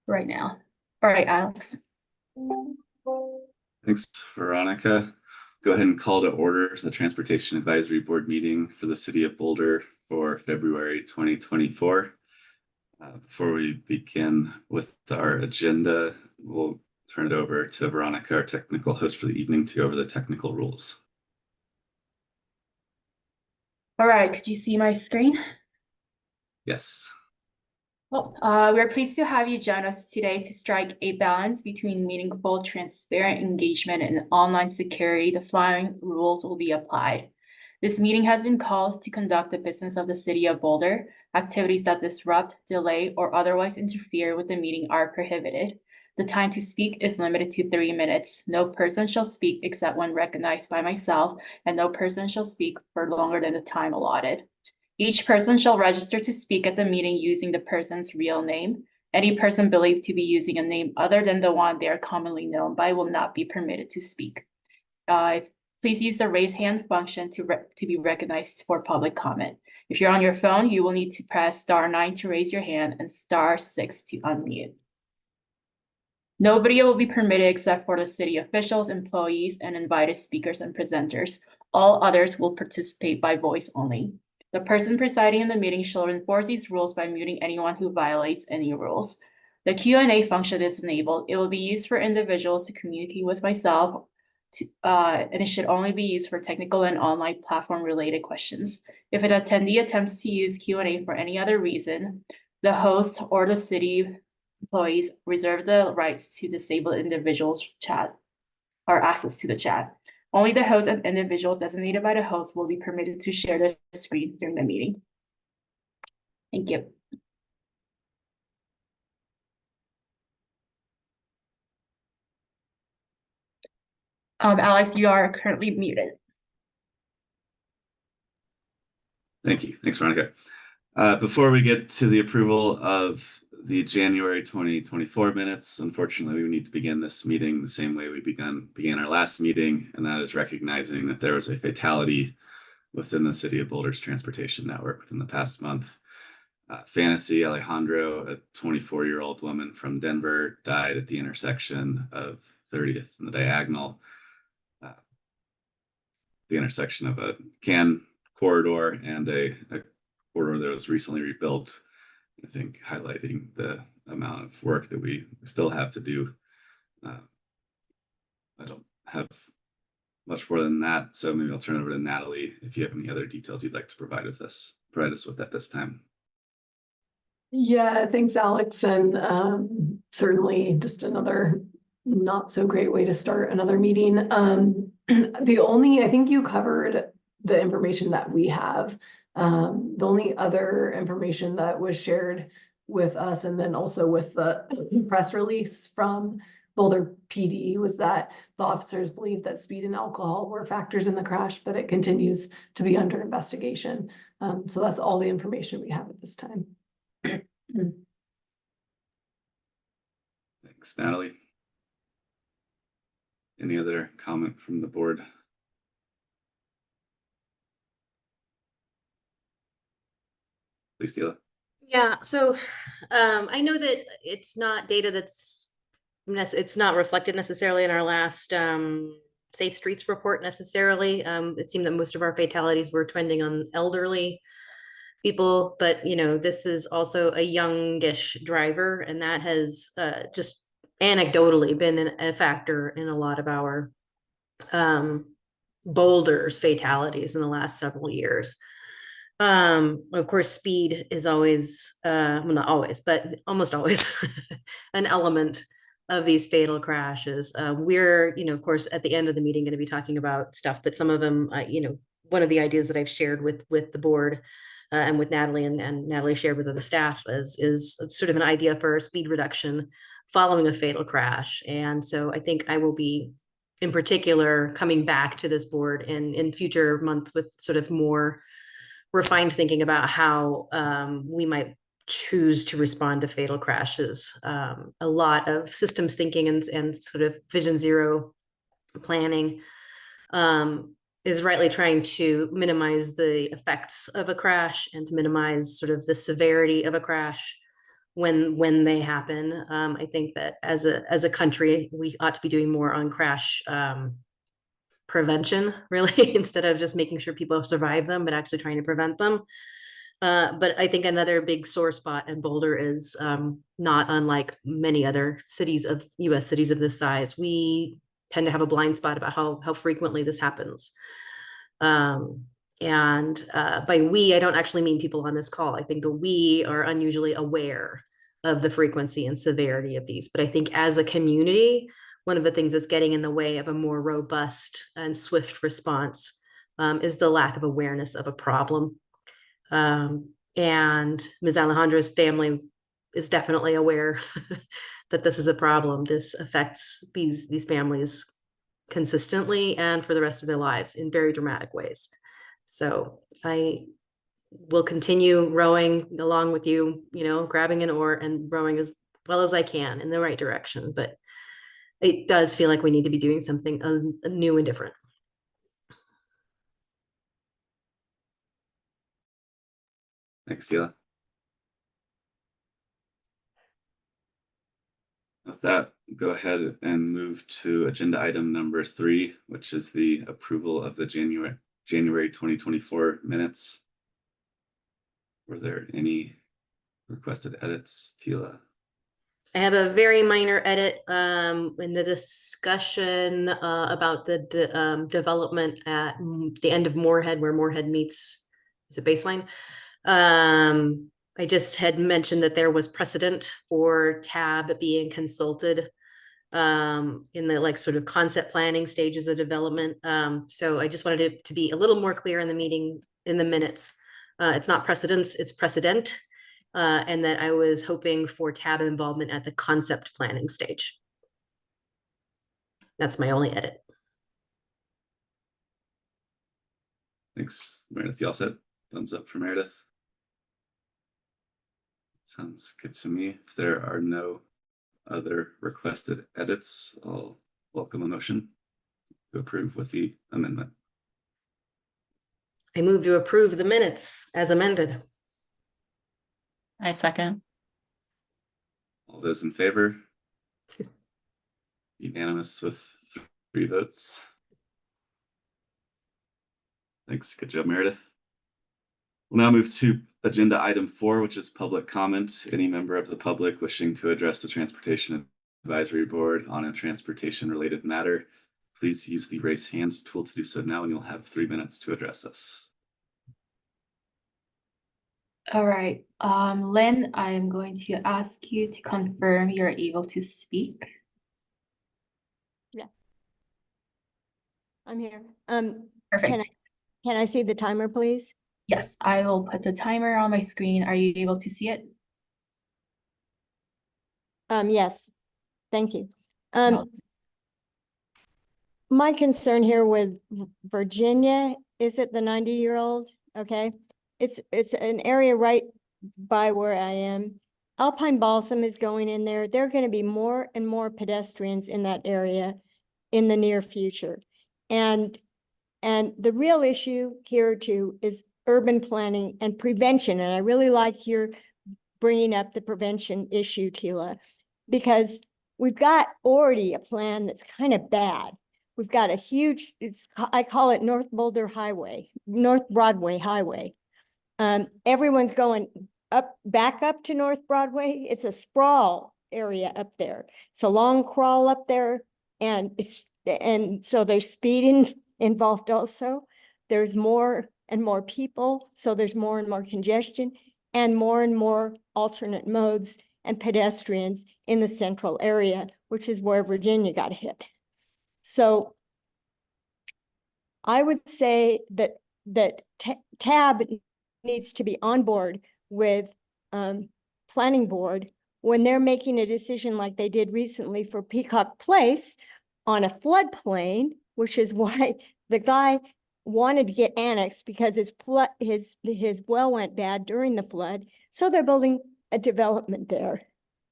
right now. All right, Alex. Thanks, Veronica. Go ahead and call to order the Transportation Advisory Board meeting for the City of Boulder for February 2024. Before we begin with our agenda, we'll turn it over to Veronica, our technical host for the evening, to go over the technical rules. All right, could you see my screen? Yes. Well, we're pleased to have you join us today to strike a balance between meaningful, transparent engagement and online security. The following rules will be applied. This meeting has been called to conduct the business of the City of Boulder. Activities that disrupt, delay, or otherwise interfere with the meeting are prohibited. The time to speak is limited to 3 minutes. No person shall speak except when recognized by myself, and no person shall speak for longer than the time allotted. Each person shall register to speak at the meeting using the person's real name. Any person believed to be using a name other than the one they are commonly known by will not be permitted to speak. Please use the raise hand function to be recognized for public comment. If you're on your phone, you will need to press *9 to raise your hand and *6 to unmute. No video will be permitted except for the city officials, employees, and invited speakers and presenters. All others will participate by voice only. The person presiding in the meeting shall enforce these rules by muting anyone who violates any rules. The Q&A function is enabled. It will be used for individuals to communicate with myself, and it should only be used for technical and online platform-related questions. If an attendee attempts to use Q&A for any other reason, the host or the city employees reserve the rights to disable individuals' chat or access to the chat. Only the host and individuals designated by the host will be permitted to share their screen during the meeting. Thank you. Alex, you are currently muted. Thank you. Thanks, Veronica. Before we get to the approval of the January 2024 minutes, unfortunately, we need to begin this meeting the same way we began our last meeting, and that is recognizing that there was a fatality within the City of Boulder's transportation network within the past month. Fantasy Alejandro, a 24-year-old woman from Denver, died at the intersection of 30th and the Diagonal, the intersection of a CAN corridor and a corridor that was recently rebuilt. I think highlighting the amount of work that we still have to do. I don't have much more than that, so maybe I'll turn it over to Natalie if you have any other details you'd like to provide us with at this time. Yeah, thanks, Alex, and certainly just another not so great way to start another meeting. I think you covered the information that we have. The only other information that was shared with us and then also with the press release from Boulder PD was that the officers believe that speed and alcohol were factors in the crash, but it continues to be under investigation. So that's all the information we have at this time. Thanks, Natalie. Any other comment from the board? Please, Stila. Yeah, so I know that it's not data it's not reflected necessarily in our last Safe Streets report necessarily. It seemed that most of our fatalities were trending on elderly people, but this is also a youngish driver, and that has just anecdotally been a factor in a lot of our Boulder's fatalities in the last several years. Of course, speed is always, well, not always, but almost always an element of these fatal crashes. We're, of course, at the end of the meeting going to be talking about stuff, but some of them, one of the ideas that I've shared with the board and with Natalie and Natalie shared with other staff is sort of an idea for speed reduction following a fatal crash. And so I think I will be in particular coming back to this board in future months with sort of more refined thinking about how we might choose to respond to fatal crashes. A lot of systems thinking and sort of Vision Zero planning is rightly trying to minimize the effects of a crash and to minimize sort of the severity of a crash when they happen. I think that as a country, we ought to be doing more on crash prevention, really, instead of just making sure people survive them, but actually trying to prevent them. But I think another big sore spot in Boulder is not unlike many other cities of US cities of this size. We tend to have a blind spot about how frequently this happens. And by we, I don't actually mean people on this call. I think the we are unusually aware of the frequency and severity of these. But I think as a community, one of the things that's getting in the way of a more robust and swift response is the lack of awareness of a problem. And Ms. Alejandra's family is definitely aware that this is a problem. This affects these families consistently and for the rest of their lives in very dramatic ways. So I will continue rowing along with you, grabbing an oar and rowing as well as I can in the right direction. But it does feel like we need to be doing something new and different. Thanks, Tila. With that, go ahead and move to agenda item number 3, which is the approval of the January 2024 minutes. Were there any requested edits, Tila? I have a very minor edit in the discussion about the development at the end of Moorhead, where Moorhead meets, is it Baseline? I just had mentioned that there was precedent for TAB being consulted in the sort of concept planning stages of development. So I just wanted it to be a little more clear in the meeting, in the minutes. It's not precedence, it's precedent. And that I was hoping for TAB involvement at the concept planning stage. That's my only edit. Thanks, Meredith. You all set? Thumbs up for Meredith. Sounds good to me. If there are no other requested edits, I'll welcome a motion to approve with the amendment. I move to approve the minutes as amended. I second. All those in favor? Unanimous with 3 votes. Thanks. Good job, Meredith. We'll now move to agenda item 4, which is public comment. Any member of the public wishing to address the Transportation Advisory Board on a transportation-related matter, please use the raise hand tool to do so now, and you'll have 3 minutes to address us. All right, Lynn, I am going to ask you to confirm you're able to speak. I'm here. Perfect. Can I see the timer, please? Yes, I will put the timer on my screen. Are you able to see it? Yes, thank you. No. My concern here with Virginia, is it the 90-year-old? Okay, it's an area right by where I am. Alpine Balsam is going in there. There are going to be more and more pedestrians in that area in the near future. And the real issue here too is urban planning and prevention. And I really like your bringing up the prevention issue, Tila, because we've got already a plan that's kind of bad. We've got a huge, I call it North Boulder Highway, North Broadway Highway. Everyone's going back up to North Broadway. It's a sprawl area up there. It's a long crawl up there, and so there's speeding involved also. There's more and more people, so there's more and more congestion and more alternate modes and pedestrians in the central area, which is where Virginia got hit. So I would say that TAB needs to be on board with planning board when they're making a decision like they did recently for Peacock Place on a floodplain, which is why the guy wanted to get annexed, because his well went bad during the flood. So they're building a development there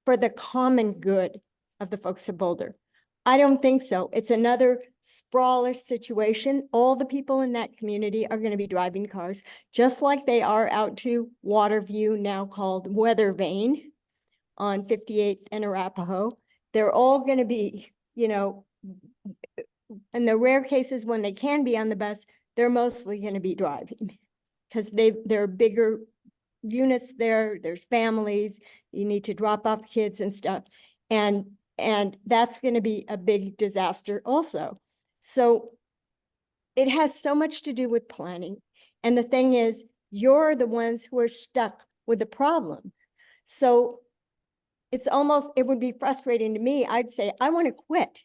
for the common good of the folks of Boulder. I don't think so. It's another sprawlish situation. All the people in that community are going to be driving cars, just like they are out to Waterview, now called Weather Vane, on 58th and Arapahoe. They're all going to be, you know, in the rare cases when they can be on the bus, they're mostly going to be driving because there are bigger units there. There's families. You need to drop off kids and stuff. And that's going to be a big disaster also. So it has so much to do with planning. And the thing is, you're the ones who are stuck with the problem. So it's almost, it would be frustrating to me. I'd say, I want to quit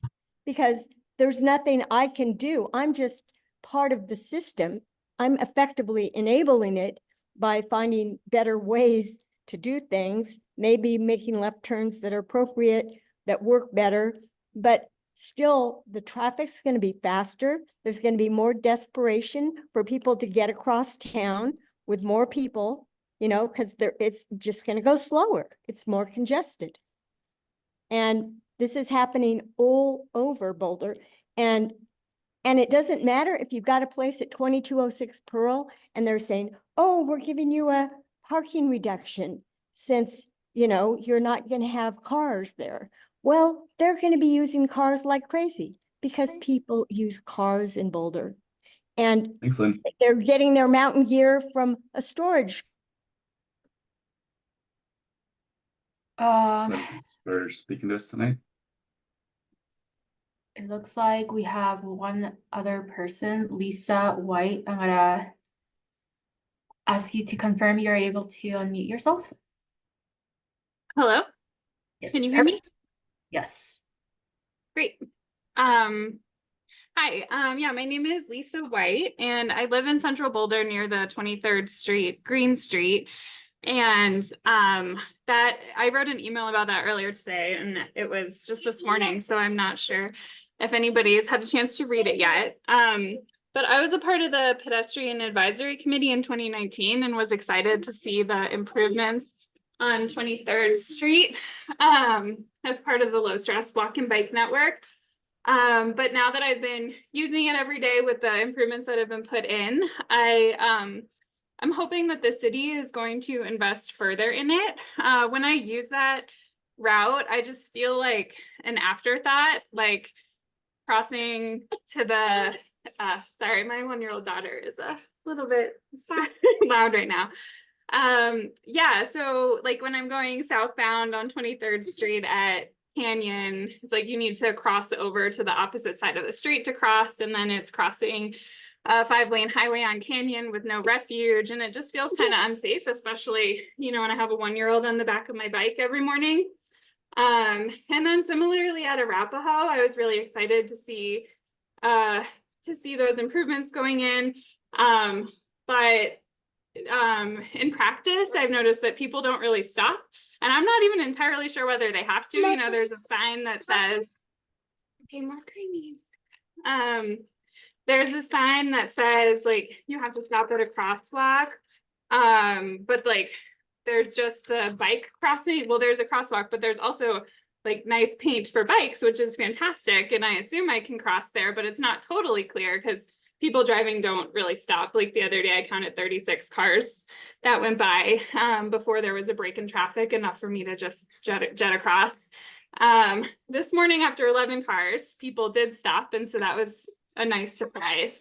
because there's nothing I can do. I'm just part of the system. I'm effectively enabling it by finding better ways to do things, maybe making left turns that are appropriate, that work better, but still the traffic's going to be faster. There's going to be more desperation for people to get across town with more people, you know, because it's just going to go slower. It's more congested. And this is happening all over Boulder. And it doesn't matter if you've got a place at 2206 Pearl and they're saying, oh, we're giving you a parking reduction since, you know, you're not going to have cars there. Well, they're going to be using cars like crazy because people use cars in Boulder. And Thanks, Lynn. they're getting their mountain gear from a storage. Thanks for speaking to us tonight. It looks like we have one other person, Lisa White. I'm gonna ask you to confirm you're able to unmute yourself. Hello, Yes. can you hear me? Yes. Great. Hi, yeah, my name is Lisa White and I live in Central Boulder near the 23rd Street, Green Street. And that I wrote an email about that earlier today and it was just this morning, so I'm not sure if anybody's had a chance to read it yet. But I was a part of the Pedestrian Advisory Committee in 2019 and was excited to see the improvements on 23rd Street as part of the low stress walk and bike network. But now that I've been using it every day with the improvements that have been put in, I'm hoping that the city is going to invest further in it. When I use that route, I just feel like an afterthought, like crossing to the, sorry, my 1-year-old daughter is a little bit loud right now. Yeah, so like when I'm going southbound on 23rd Street at Canyon, it's like you need to cross over to the opposite side of the street to cross, and then it's crossing a 5-lane highway on Canyon with no refuge, and it just feels kind of unsafe, especially, you know, when I have a 1-year-old on the back of my bike every morning. And then similarly at Arapahoe, I was really excited to see those improvements going in. But in practice, I've noticed that people don't really stop, and I'm not even entirely sure whether they have to. You know, there's a sign that says, okay, more creamies. There's a sign that says like you have to stop at a crosswalk. But like there's just the bike crossing. Well, there's a crosswalk, but there's also like nice paint for bikes, which is fantastic. And I assume I can cross there, but it's not totally clear because people driving don't really stop. Like the other day, I counted 36 cars that went by before there was a break in traffic, enough for me to just jet across. This morning after 11 cars, people did stop. And so that was a nice surprise.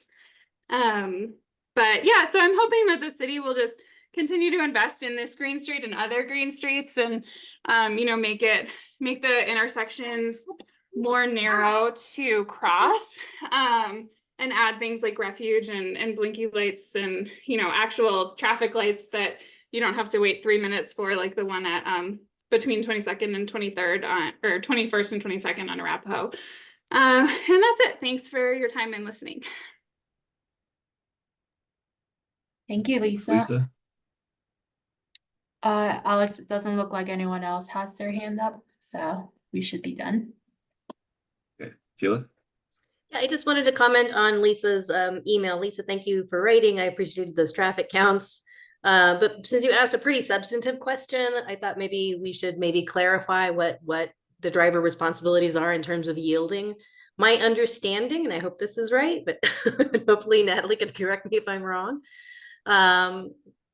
But yeah, so I'm hoping that the city will just continue to invest in this Green Street and other green streets and, you know, make the intersections more narrow to cross, and add things like refuge and blinky lights and, you know, actual traffic lights that you don't have to wait 3 minutes for, like the one at between 22nd and 23rd or 21st and 22nd on Arapahoe. And that's it. Thanks for your time and listening. Thank you, Lisa. Lisa. Alex, it doesn't look like anyone else has their hand up, so we should be done. Okay, Tila. Yeah, I just wanted to comment on Lisa's email. Lisa, thank you for writing. I appreciated those traffic counts. But since you asked a pretty substantive question, I thought maybe we should maybe clarify what the driver responsibilities are in terms of yielding. My understanding, and I hope this is right, but hopefully Natalie can correct me if I'm wrong,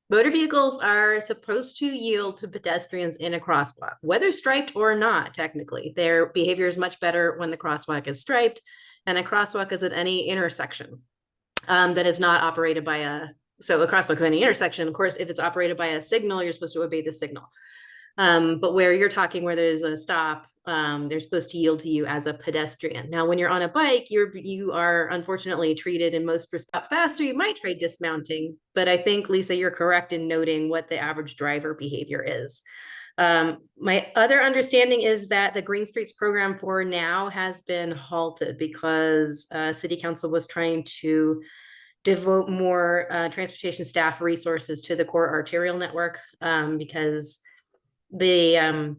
Motor vehicles are supposed to yield to pedestrians in a crosswalk, whether striped or not, technically. Their behavior is much better when the crosswalk is striped, and a crosswalk is at any intersection that is not operated by so a crosswalk is any intersection. Of course, if it's operated by a signal, you're supposed to obey the signal. But where you're talking where there's a stop, they're supposed to yield to you as a pedestrian. Now, when you're on a bike, you are unfortunately treated in most respects faster. You might try dismounting, but I think, Lisa, you're correct in noting what the average driver behavior is. My other understanding is that the Green Streets program for now has been halted because City Council was trying to devote more transportation staff resources to the core arterial network because the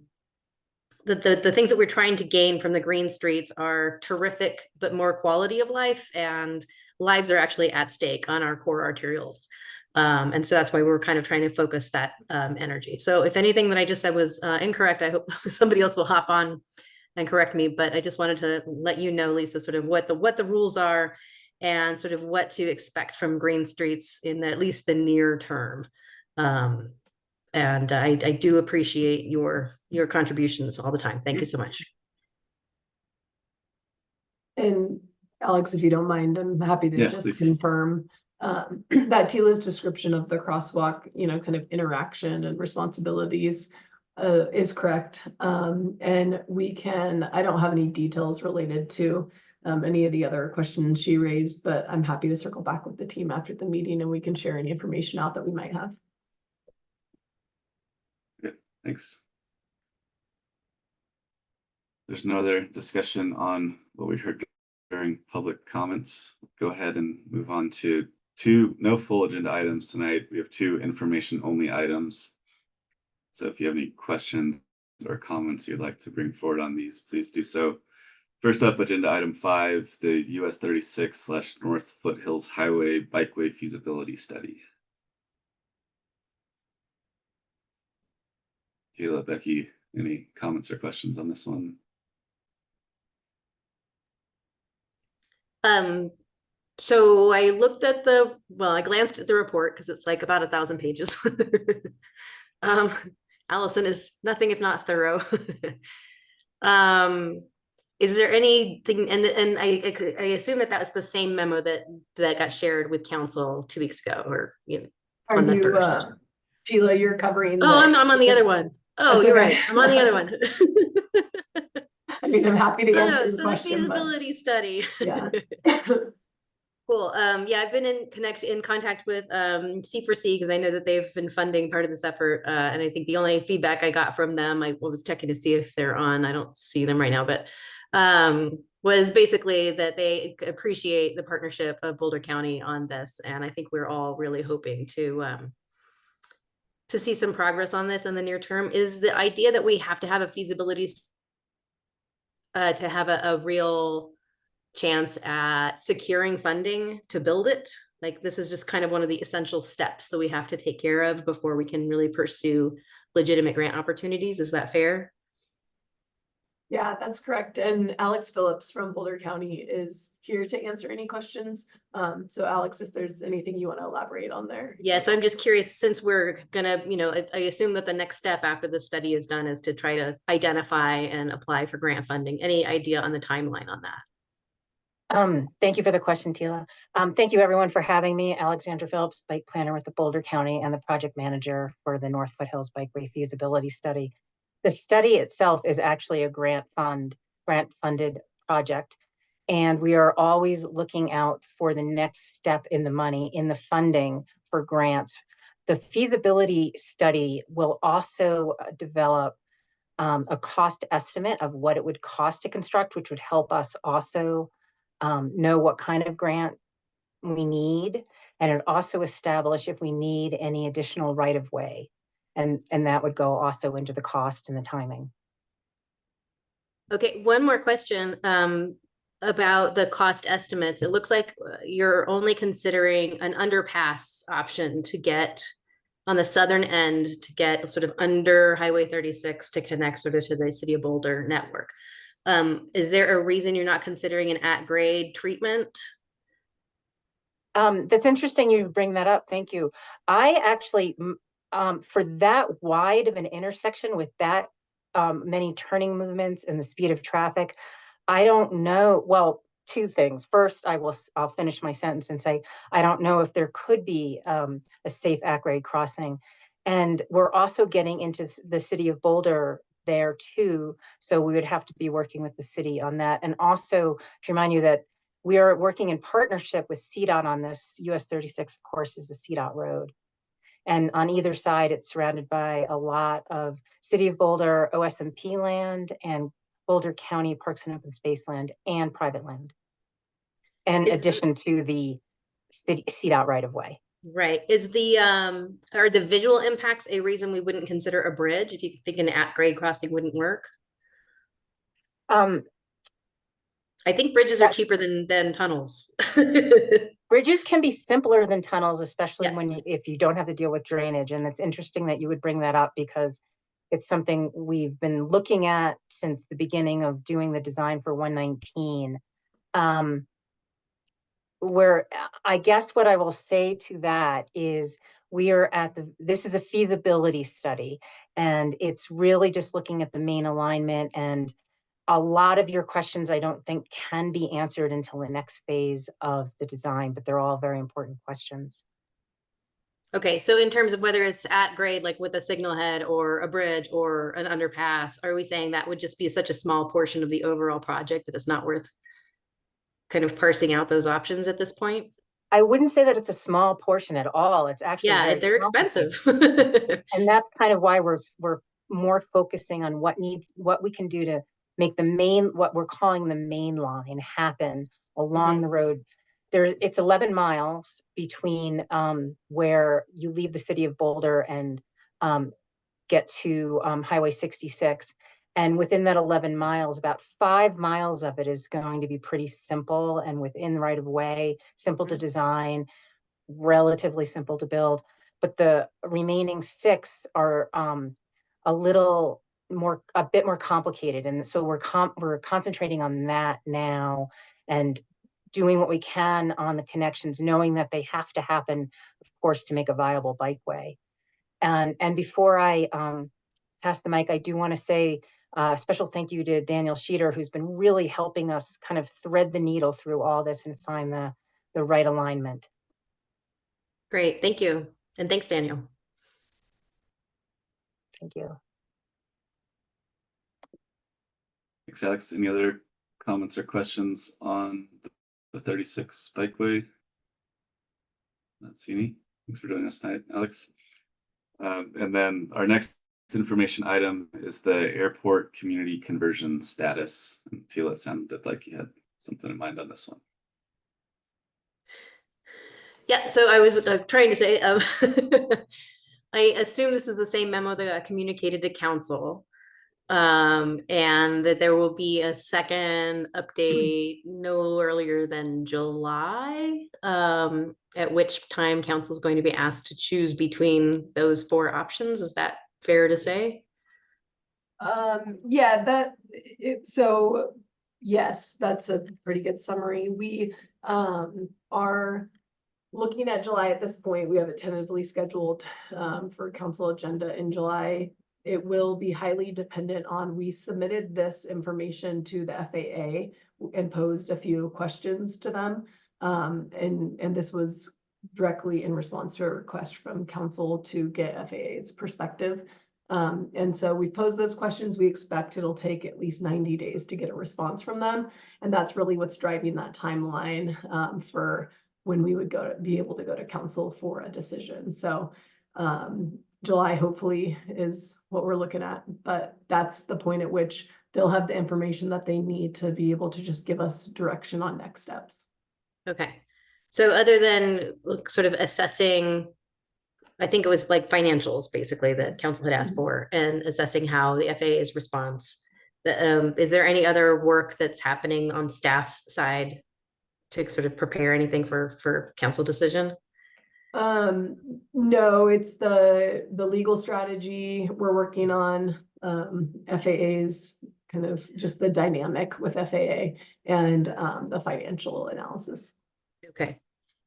things that we're trying to gain from the Green Streets are terrific, but more quality of life, and lives are actually at stake on our core arterials. And so that's why we're kind of trying to focus that energy. So if anything that I just said was incorrect, I hope somebody else will hop on and correct me, but I just wanted to let you know, Lisa, sort of what the rules are and sort of what to expect from Green Streets in at least the near term. And I do appreciate your contributions all the time. Thank you so much. And Alex, if you don't mind, I'm happy to Yeah, just please. confirm that Tila's description of the crosswalk, kind of interaction and responsibilities is correct. And I don't have any details related to any of the other questions she raised, but I'm happy to circle back with the team after the meeting and we can share any information out that we might have. Thanks. There's no other discussion on what we heard during public comments. Go ahead and move on to no full agenda items tonight. We have 2 information only items. So if you have any questions or comments you'd like to bring forward on these, please do so. First up, agenda item 5, the US 36/North Foothills Highway Bikeway Feasibility Study. Tila, Becky, any comments or questions on this one? So I looked at I glanced at the report because it's like about 1,000 pages. Allison is nothing if not thorough. Is there anything, and I assume that was the same memo that got shared with council 2 weeks ago, or Are on the you, first. Tila, you're covering. Oh, I'm on the other one. Oh, That's you're okay. right. I'm on the other one. I mean, I'm happy to Oh, answer no, the so the question, but feasibility study. yeah. Cool. Yeah, I've been in contact with C4C because I know that they've been funding part of this effort. And I think the only feedback I got from them, I was checking to see if they're on. I don't see them right now, but was basically that they appreciate the partnership of Boulder County on this. And I think we're all really hoping to see some progress on this in the near term. Is the idea that we have to have a feasibility to have a real chance at securing funding to build it? Like, this is just kind of one of the essential steps that we have to take care of before we can really pursue legitimate grant opportunities. Is that fair? Yeah, that's correct. And Alex Phillips from Boulder County is here to answer any questions. So Alex, if there's anything you want to elaborate on there. Yeah, so I'm just curious, since we're gonna, I assume that the next step after the study is done is to try to identify and apply for grant funding. Any idea on the timeline on that? Thank you for the question, Tila. Thank you everyone for having me. Alexandra Phillips, bike planner with the Boulder County and the project manager for the North Foothills Bikeway Feasibility Study. The study itself is actually a grant funded project. And we are always looking out for the next step in the money, in the funding for grants. The feasibility study will also develop a cost estimate of what it would cost to construct, which would help us also know what kind of grant we need, and it also establish if we need any additional right of way, and that would go also into the cost and the timing. Okay, one more question about the cost estimates. It looks like you're only considering an underpass option to get on the southern end, to get sort of under Highway 36 to connect sort of to the City of Boulder network. Is there a reason you're not considering an at-grade treatment? That's interesting you bring that up. Thank you. I actually, for that wide of an intersection with that many turning movements and the speed of traffic, I don't know. Well, two things. First, I'll finish my sentence and say, I don't know if there could be a safe at-grade crossing. And we're also getting into the city of Boulder there too. So we would have to be working with the city on that. And also to remind you that we are working in partnership with CDOT on this. US 36, of course, is the CDOT road. And on either side, it's surrounded by a lot of City of Boulder, OSMP land, and Boulder County Parks and Open Space land and private land. In addition to the city CDOT right of way. Right. Is the are the visual impacts a reason we wouldn't consider a bridge if you think an at-grade crossing wouldn't work? I think bridges are cheaper than tunnels. Bridges can be simpler than tunnels, especially Yeah. if you don't have to deal with drainage. And it's interesting that you would bring that up because it's something we've been looking at since the beginning of doing the design for 119. Where I guess what I will say to that is we are at this is a feasibility study, and it's really just looking at the main alignment, and a lot of your questions I don't think can be answered until the next phase of the design, but they're all very important questions. Okay, so in terms of whether it's at grade, like with a signal head or a bridge or an underpass, are we saying that would just be such a small portion of the overall project that it's not worth kind of parsing out those options at this point? I wouldn't say that it's a small portion at all. It's actually they're expensive. And that's kind of why we're more focusing on what we can do to make what we're calling the main line happen along the road. It's 11 miles between where you leave the city of Boulder and get to Highway 66. And within that 11 miles, about 5 miles of it is going to be pretty simple and within right of way, simple to design, relatively simple to build. But the remaining 6 are a bit more complicated. And so we're concentrating on that now and doing what we can on the connections, knowing that they have to happen, of course, to make a viable bikeway. And before I pass the mic, I do want to say a special thank you to Daniel Sheeter, who's been really helping us kind of thread the needle through all this and find the right alignment. Great, thank you. And thanks, Daniel. Thank you. Thanks, Alex. Any other comments or questions on the 36 bikeway? Not see any. Thanks for joining us tonight, Alex. And then our next information item is the airport community conversion status. And Teal, it sounded like you had something in mind on this one. Yeah, so I was trying to say, I assume this is the same memo that got communicated to council, and that there will be a second update no earlier than July, at which time council is going to be asked to choose between those 4 options. Is that fair to say? Yeah, so yes, that's a pretty good summary. We are looking at July at this point. We have it tentatively scheduled for council agenda in July. It will be highly dependent on, we submitted this information to the FAA and posed a few questions to them. And this was directly in response to a request from council to get FAA's perspective. And so we posed those questions. We expect it'll take at least 90 days to get a response from them. And that's really what's driving that timeline for when we would be able to go to council for a decision. So July hopefully is what we're looking at, but that's the point at which they'll have the information that they need to be able to just give us direction on next steps. Okay. So other than sort of assessing, I think it was like financials basically that council had asked for, and assessing how the FAA's response, is there any other work that's happening on staff's side to sort of prepare anything for council decision? No, it's the legal strategy we're working on, FAA's kind of just the dynamic with FAA and the financial analysis. Okay.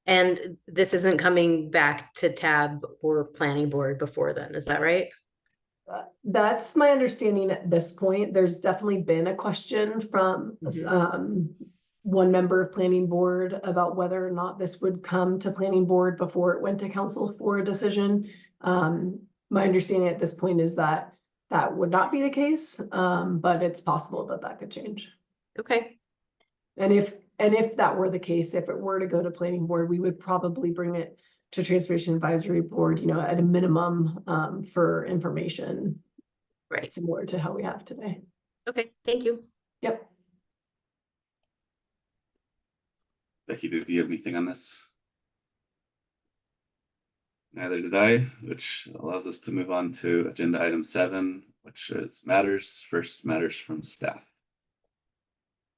And this isn't coming back to tab or planning board before then, is that right? That's my understanding at this point. There's definitely been a question from one member of planning board about whether or not this would come to planning board before it went to council for a decision. My understanding at this point is that that would not be the case, but it's possible that that could change. Okay, And if that were the case, if it were to go to planning board, we would probably bring it to Transportation Advisory Board, you know, at a minimum, for information right. similar to how we have today. Okay, thank you. Yep. Becky, do you have anything on this? Neither did I, which allows us to move on to agenda item 7, which is matters. First, matters from staff.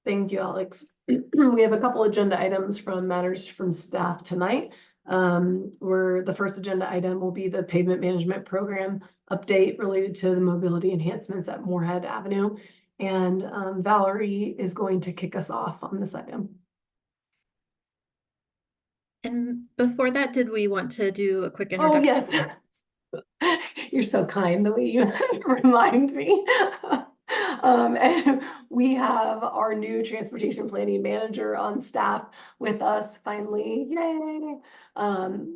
Thank you, Alex. We have a couple agenda items from matters from staff tonight. Where the first agenda item will be the pavement management program update related to the mobility enhancements at Moorhead Avenue. And Valerie is going to kick us off on this item. And before that, did we want to do a quick Oh, introduction? yes. You're so kind the way you remind me. And we have our new transportation planning manager on staff with us finally. Yay!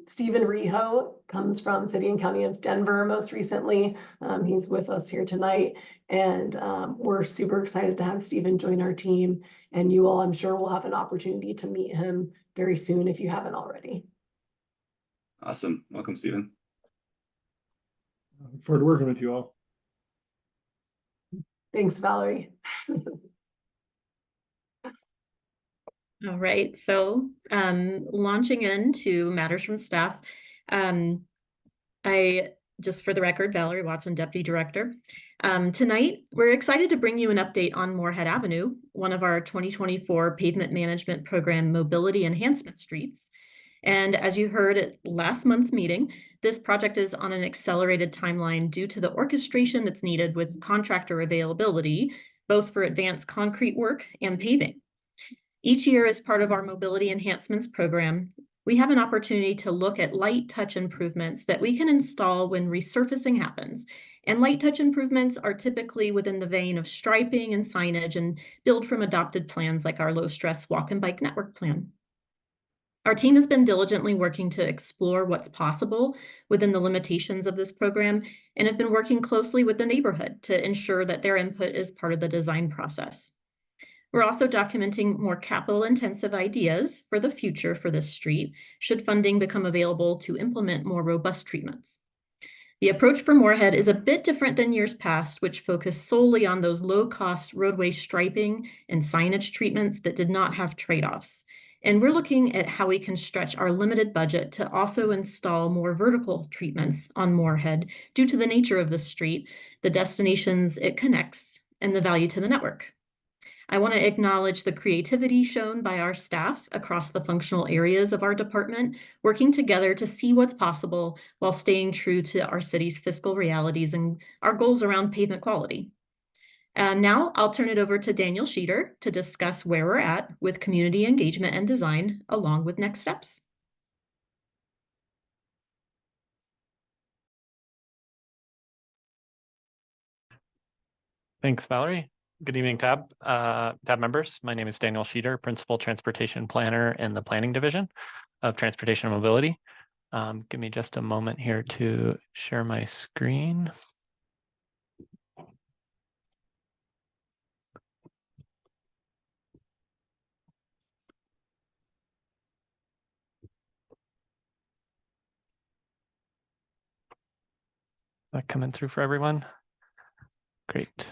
Stephen Reho comes from City and County of Denver most recently. He's with us here tonight, and we're super excited to have Stephen join our team. And you all, I'm sure, will have an opportunity to meet him very soon if you haven't already. Awesome. Welcome, Stephen. Look forward to working with you all. Thanks, Valerie. All right, so launching into matters from staff. I just for the record, Valerie Watson, Deputy Director. Tonight, we're excited to bring you an update on Moorhead Avenue, one of our 2024 Pavement Management Program Mobility Enhancement Streets. And as you heard at last month's meeting, this project is on an accelerated timeline due to the orchestration that's needed with contractor availability, both for advanced concrete work and paving. Each year, as part of our Mobility Enhancements Program, we have an opportunity to look at light touch improvements that we can install when resurfacing happens. And light touch improvements are typically within the vein of striping and signage and build from adopted plans like our low stress walk and bike network plan. Our team has been diligently working to explore what's possible within the limitations of this program and have been working closely with the neighborhood to ensure that their input is part of the design process. We're also documenting more capital-intensive ideas for the future for this street, should funding become available to implement more robust treatments. The approach for Moorhead is a bit different than years past, which focused solely on those low-cost roadway striping and signage treatments that did not have trade-offs. And we're looking at how we can stretch our limited budget to also install more vertical treatments on Moorhead due to the nature of the street, the destinations it connects, and the value to the network. I want to acknowledge the creativity shown by our staff across the functional areas of our department, working together to see what's possible while staying true to our city's fiscal realities and our goals around pavement quality. Now I'll turn it over to Daniel Sheeter to discuss where we're at with community engagement and design, along with next steps. Thanks, Valerie. Good evening, TAB members. My name is Daniel Sheeter, Principal Transportation Planner in the Planning Division of Transportation and Mobility. Give me just a moment here to share my screen. That coming through for everyone? Great.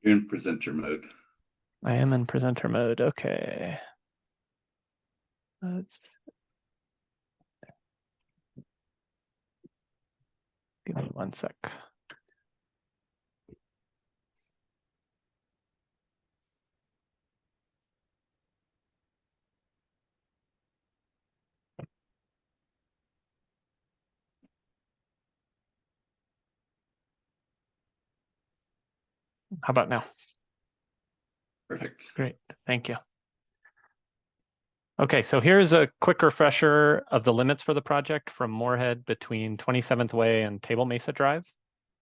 You're in presenter mode. I am in presenter mode. Okay. Give me 1 sec. How about now? Perfect. Great, thank you. Okay, so here's a quick refresher of the limits for the project from Moorhead between 27th Way and Table Mesa Drive.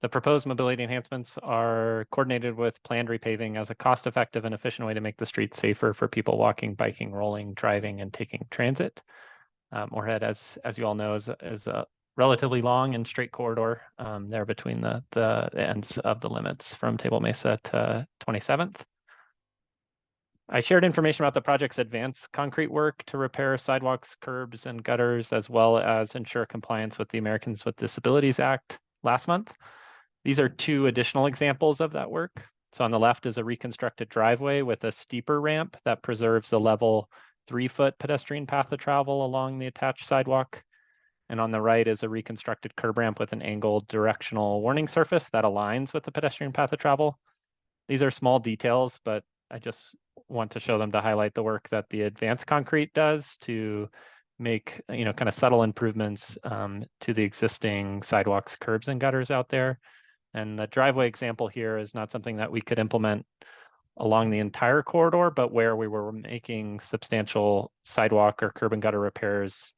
The proposed mobility enhancements are coordinated with planned repaving as a cost-effective and efficient way to make the streets safer for people walking, biking, rolling, driving, and taking transit. Moorhead, as you all know, is a relatively long and straight corridor there between the ends of the limits from Table Mesa to 27th. I shared information about the project's advanced concrete work to repair sidewalks, curbs, and gutters, as well as ensure compliance with the Americans with Disabilities Act last month. These are two additional examples of that work. So on the left is a reconstructed driveway with a steeper ramp that preserves a level 3-foot pedestrian path of travel along the attached sidewalk. And on the right is a reconstructed curb ramp with an angled directional warning surface that aligns with the pedestrian path of travel. These are small details, but I just want to show them to highlight the work that the advanced concrete does to make, kind of subtle improvements to the existing sidewalks, curbs, and gutters out there. And the driveway example here is not something that we could implement along the entire corridor, but where we were making substantial sidewalk or curb and gutter repairs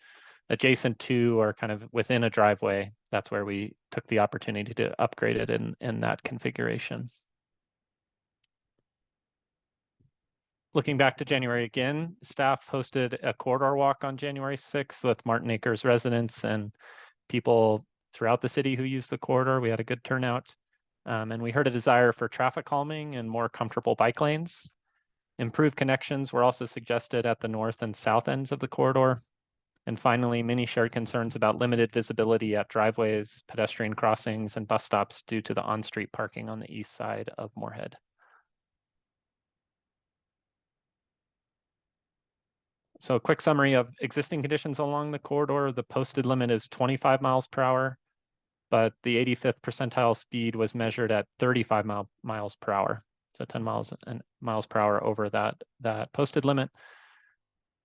adjacent to or kind of within a driveway. That's where we took the opportunity to upgrade it in that configuration. Looking back to January again, staff hosted a corridor walk on January 6th with Martin Acres residents and people throughout the city who used the corridor. We had a good turnout. And we heard a desire for traffic calming and more comfortable bike lanes. Improved connections were also suggested at the north and south ends of the corridor. And finally, many shared concerns about limited visibility at driveways, pedestrian crossings, and bus stops due to the on-street parking on the east side of Moorhead. So a quick summary of existing conditions along the corridor. The posted limit is 25 miles per hour, but the 85th percentile speed was measured at 35 miles per hour. So 10 miles per hour over that posted limit.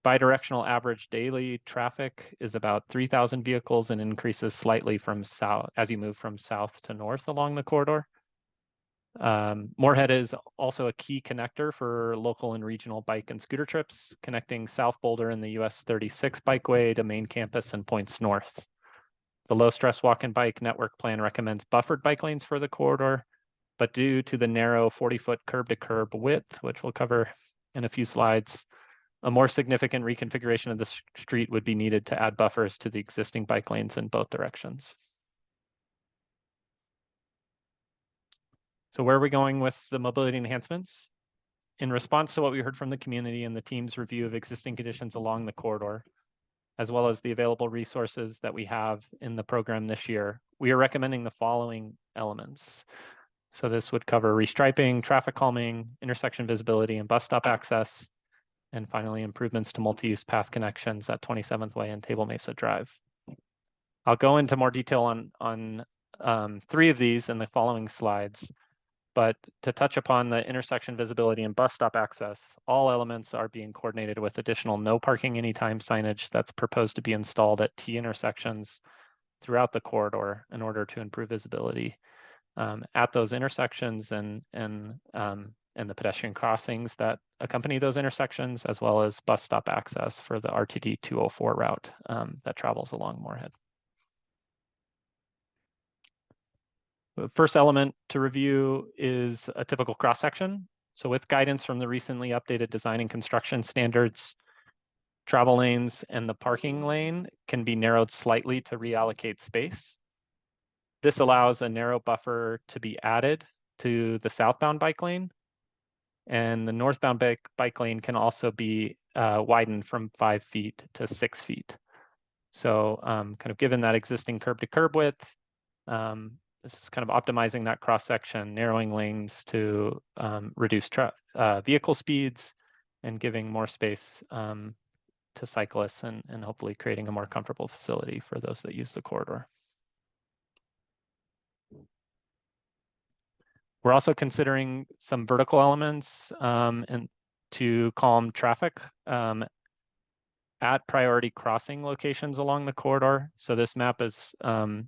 Bidirectional average daily traffic is about 3,000 vehicles and increases slightly from south as you move from south to north along the corridor. Moorhead is also a key connector for local and regional bike and scooter trips, connecting South Boulder and the US 36 bikeway to main campus and points north. The low stress walk and bike network plan recommends buffered bike lanes for the corridor, but due to the narrow 40-foot curb to curb width, which we'll cover in a few slides, a more significant reconfiguration of the street would be needed to add buffers to the existing bike lanes in both directions. So where are we going with the mobility enhancements? In response to what we heard from the community and the team's review of existing conditions along the corridor, as well as the available resources that we have in the program this year, we are recommending the following elements. So this would cover restriping, traffic calming, intersection visibility, and bus stop access, and finally improvements to multi-use path connections at 27th Way and Table Mesa Drive. I'll go into more detail on 3 of these in the following slides. But to touch upon the intersection visibility and bus stop access, all elements are being coordinated with additional no parking anytime signage that's proposed to be installed at T intersections throughout the corridor in order to improve visibility at those intersections and the pedestrian crossings that accompany those intersections, as well as bus stop access for the RTD 204 route that travels along Moorhead. The first element to review is a typical cross-section. So with guidance from the recently updated design and construction standards, travel lanes and the parking lane can be narrowed slightly to reallocate space. This allows a narrow buffer to be added to the southbound bike lane, and the northbound bike lane can also be widened from 5 feet to 6 feet. So kind of given that existing curb to curb width, this is kind of optimizing that cross-section, narrowing lanes to reduce vehicle speeds and giving more space to cyclists and hopefully creating a more comfortable facility for those that use the corridor. We're also considering some vertical elements and to calm traffic at priority crossing locations along the corridor. So this map is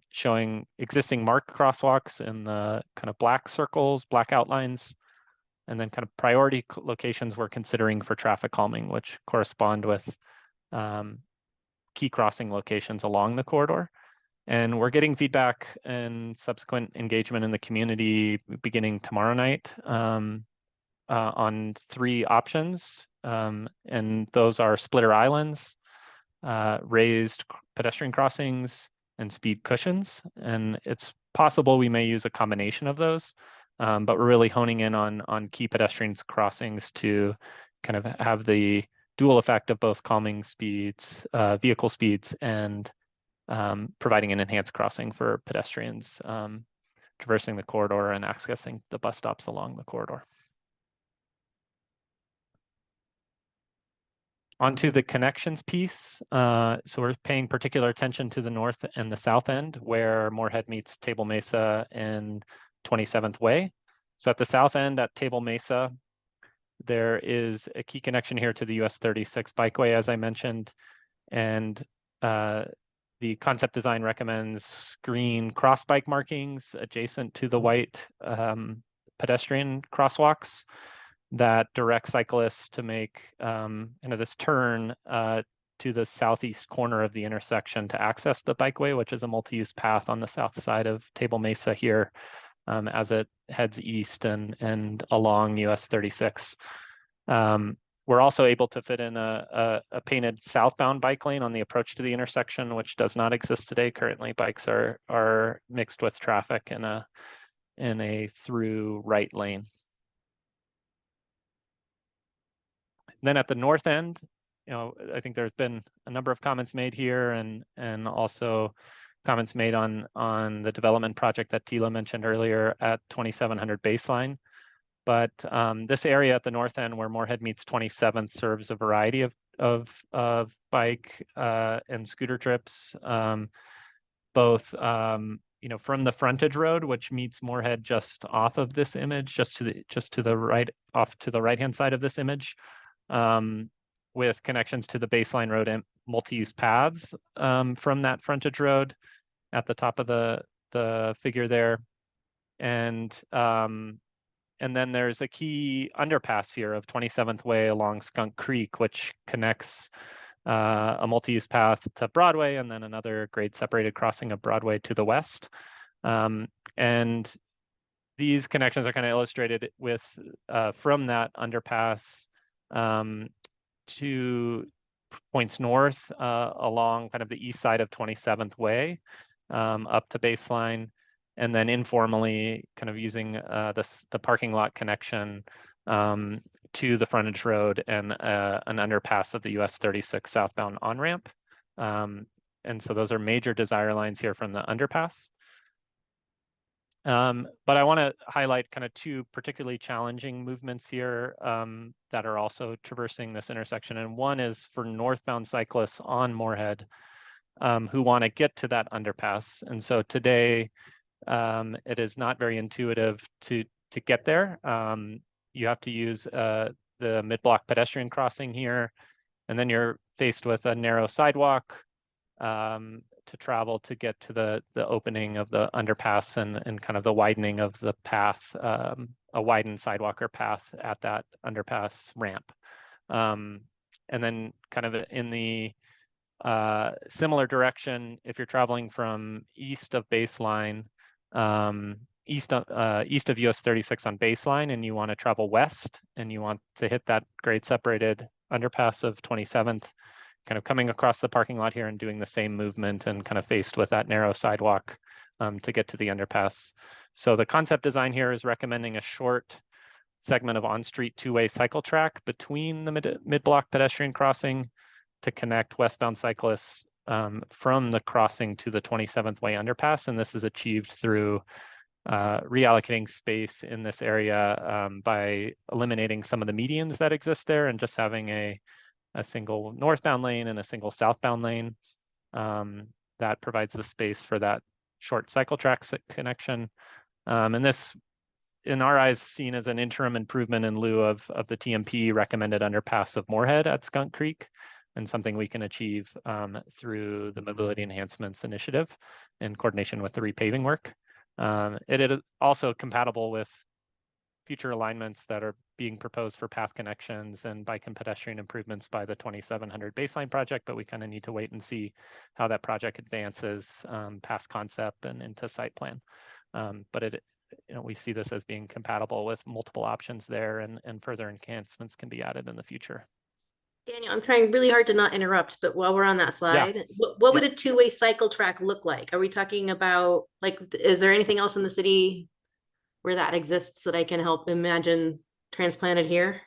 showing existing marked crosswalks in the kind of black circles, black outlines, and then kind of priority locations we're considering for traffic calming, which correspond with key crossing locations along the corridor. And we're getting feedback and subsequent engagement in the community beginning tomorrow night on 3 options. And those are splitter islands, raised pedestrian crossings, and speed cushions. And it's possible we may use a combination of those, but we're really honing in on key pedestrian crossings to kind of have the dual effect of both calming speeds, vehicle speeds, and providing an enhanced crossing for pedestrians traversing the corridor and accessing the bus stops along the corridor. Onto the connections piece. So we're paying particular attention to the north and the south end where Moorhead meets Table Mesa and 27th Way. So at the south end at Table Mesa, there is a key connection here to the US 36 bikeway, as I mentioned, and the concept design recommends green cross bike markings adjacent to the white pedestrian crosswalks that direct cyclists to make this turn to the southeast corner of the intersection to access the bikeway, which is a multi-use path on the south side of Table Mesa here as it heads east and along US 36. We're also able to fit in a painted southbound bike lane on the approach to the intersection, which does not exist today. Currently, bikes are mixed with traffic in a through right lane. Then at the north end, I think there's been a number of comments made here and also comments made on the development project that Tila mentioned earlier at 2700 Baseline. But this area at the north end where Moorhead meets 27th serves a variety of bike and scooter trips, both from the frontage road, which meets Moorhead just off of this image, just to the right, off to the right-hand side of this image, with connections to the Baseline Road and multi-use paths from that frontage road at the top of the figure there. And then there's a key underpass here of 27th Way along Skunk Creek, which connects a multi-use path to Broadway and then another grade separated crossing of Broadway to the west. And these connections are kind of illustrated with from that underpass to points north along kind of the east side of 27th Way up to Baseline. And then informally kind of using the parking lot connection to the frontage road and an underpass of the US 36 southbound on-ramp. And so those are major desire lines here from the underpass. But I want to highlight kind of 2 particularly challenging movements here that are also traversing this intersection. And one is for northbound cyclists on Moorhead who want to get to that underpass. And so today, it is not very intuitive to get there. You have to use the mid-block pedestrian crossing here, and then you're faced with a narrow sidewalk to travel to get to the opening of the underpass and kind of the widening of the path, a widened sidewalk or path at that underpass ramp. And then kind of in the similar direction, if you're traveling from east of Baseline, east of US 36 on Baseline, and you want to travel west and you want to hit that grade separated underpass of 27th, kind of coming across the parking lot here and doing the same movement and kind of faced with that narrow sidewalk to get to the underpass. So the concept design here is recommending a short segment of on-street 2-way cycle track between the mid-block pedestrian crossing to connect westbound cyclists from the crossing to the 27th Way underpass. And this is achieved through reallocating space in this area by eliminating some of the medians that exist there and just having a single northbound lane and a single southbound lane that provides the space for that short cycle track connection. And this, in our eyes, seen as an interim improvement in lieu of the TMP recommended underpass of Moorhead at Skunk Creek, and something we can achieve through the Mobility Enhancements Initiative in coordination with the repaving work. It is also compatible with future alignments that are being proposed for path connections and bike and pedestrian improvements by the 2700 baseline project, but we kind of need to wait and see how that project advances past concept and into site plan. But it, we see this as being compatible with multiple options there, and further enhancements can be added in the future. Daniel, I'm trying really hard to not interrupt, but while we're on that slide, what would a two-way cycle track look like? Are we talking about, like, is there anything else in the city where that exists that I can help imagine transplanted here?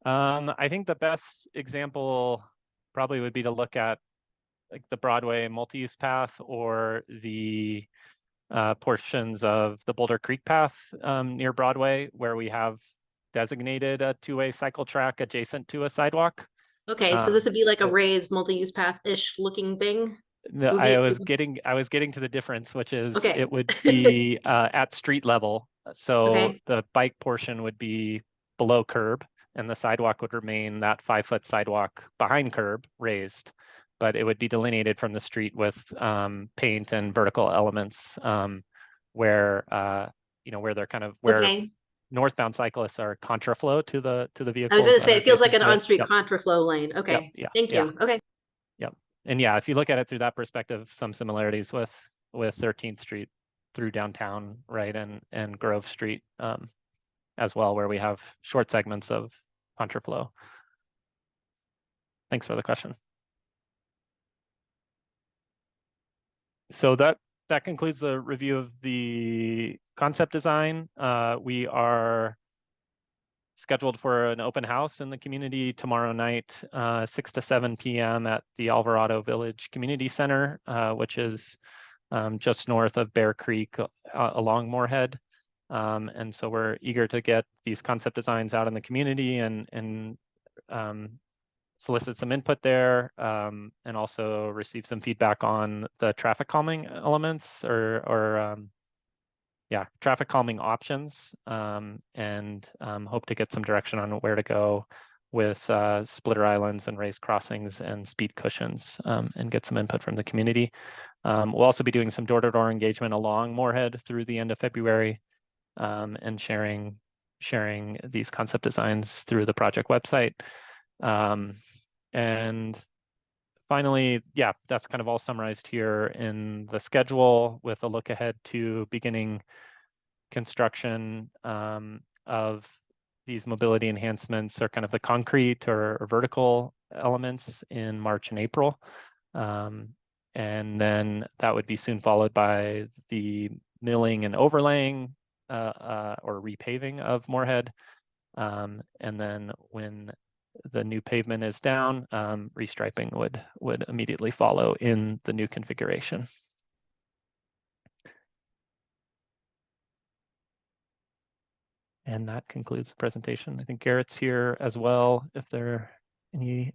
I think the best example probably would be to look at like the Broadway multi-use path, or the portions of the Boulder Creek path near Broadway, where we have designated a two-way cycle track adjacent to a sidewalk. Okay, so this would be like a raised multi-use path-ish looking thing? No, I was getting to the difference, which is Okay. it would be at street level. So Okay. the bike portion would be below curb, and the sidewalk would remain that 5-foot sidewalk behind curb, raised, but it would be delineated from the street with paint and vertical elements where where they're kind of where Okay. northbound cyclists are contraflow to the vehicles. I was gonna say, it feels like an adjacent to it. on-street Yep. contraflow lane. Okay, yeah, thank yeah. you. Okay. And yeah, if you look at it through that perspective, some similarities with 13th Street through downtown, right, and Grove Street as well, where we have short segments of contraflow. Thanks for the question. So that concludes the review of the concept design. We are scheduled for an open house in the community tomorrow night, 6 to 7 p.m. at the Alvarado Village Community Center, which is just north of Bear Creek along Moorhead. And so we're eager to get these concept designs out in the community and solicit some input there, and also receive some feedback on the traffic calming elements or traffic calming options, and hope to get some direction on where to go with splitter islands and raised crossings and speed cushions, and get some input from the community. We'll also be doing some door-to-door engagement along Moorhead through the end of February, and sharing these concept designs through the project website. And finally, yeah, that's kind of all summarized here in the schedule, with a look ahead to beginning construction of these mobility enhancements, or kind of the concrete or vertical elements, in March and April. And then that would be soon followed by the milling and overlaying or repaving of Moorhead. And then when the new pavement is down, restriping would immediately follow in the new configuration. And that concludes the presentation. I think Garrett's here as well. If there are any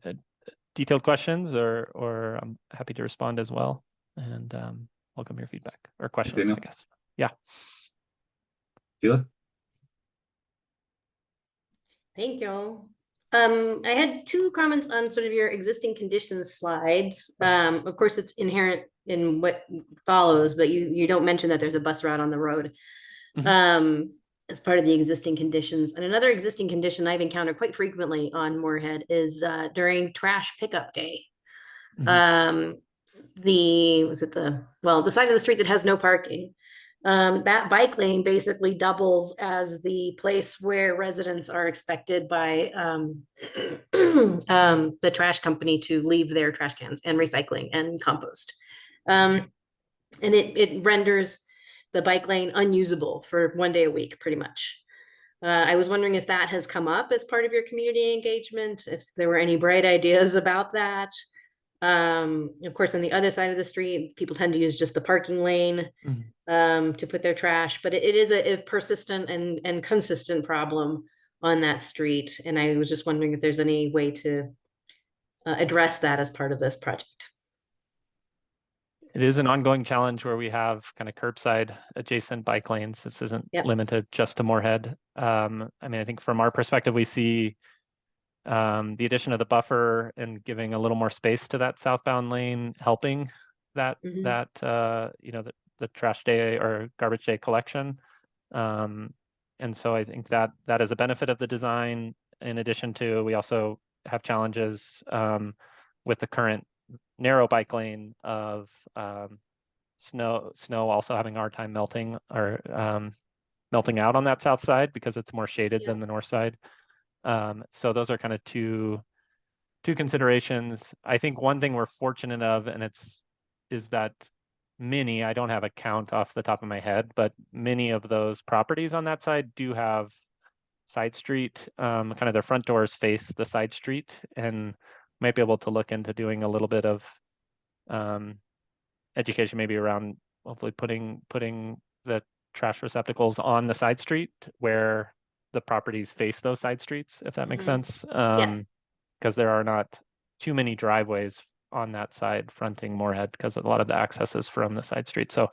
detailed questions, or I'm happy to respond as well. And welcome your feedback or questions, I guess. Yeah. Sheila? Thank you. I had 2 comments on sort of your existing conditions slides. Of course, it's inherent in what follows, but you don't mention that there's a bus route on the road. As part of the existing conditions. And another existing condition I've encountered quite frequently on Moorhead is during trash pickup day. The side of the street that has no parking, that bike lane basically doubles as the place where residents are expected by the trash company to leave their trash cans and recycling and compost. And it renders the bike lane unusable for 1 day a week, pretty much. I was wondering if that has come up as part of your community engagement, if there were any bright ideas about that. Of course, on the other side of the street, people tend to use just the parking lane to put their trash, but it is a persistent and consistent problem on that street. And I was just wondering if there's any way to address that as part of this project. It is an ongoing challenge where we have kind of curbside adjacent bike lanes. This isn't limited just to Moorhead. I mean, I think from our perspective, we see the addition of the buffer and giving a little more space to that southbound lane, helping that the trash day or garbage day collection. And so I think that that is a benefit of the design. In addition to, we also have challenges with the current narrow bike lane of snow also having a hard time melting or melting out on that south side because it's more shaded Yeah. than the north side. So those are kind of two considerations. I think one thing we're fortunate of, and is that many, I don't have a count off the top of my head, but many of those properties on that side do have side street, kind of their front doors face the side street, and might be able to look into doing a little bit of education maybe around hopefully putting the trash receptacles on the side street where the properties face those side streets, if that makes Mhm. sense. Yeah. Because there are not too many driveways on that side fronting Moorhead because a lot of the access is from the side street. So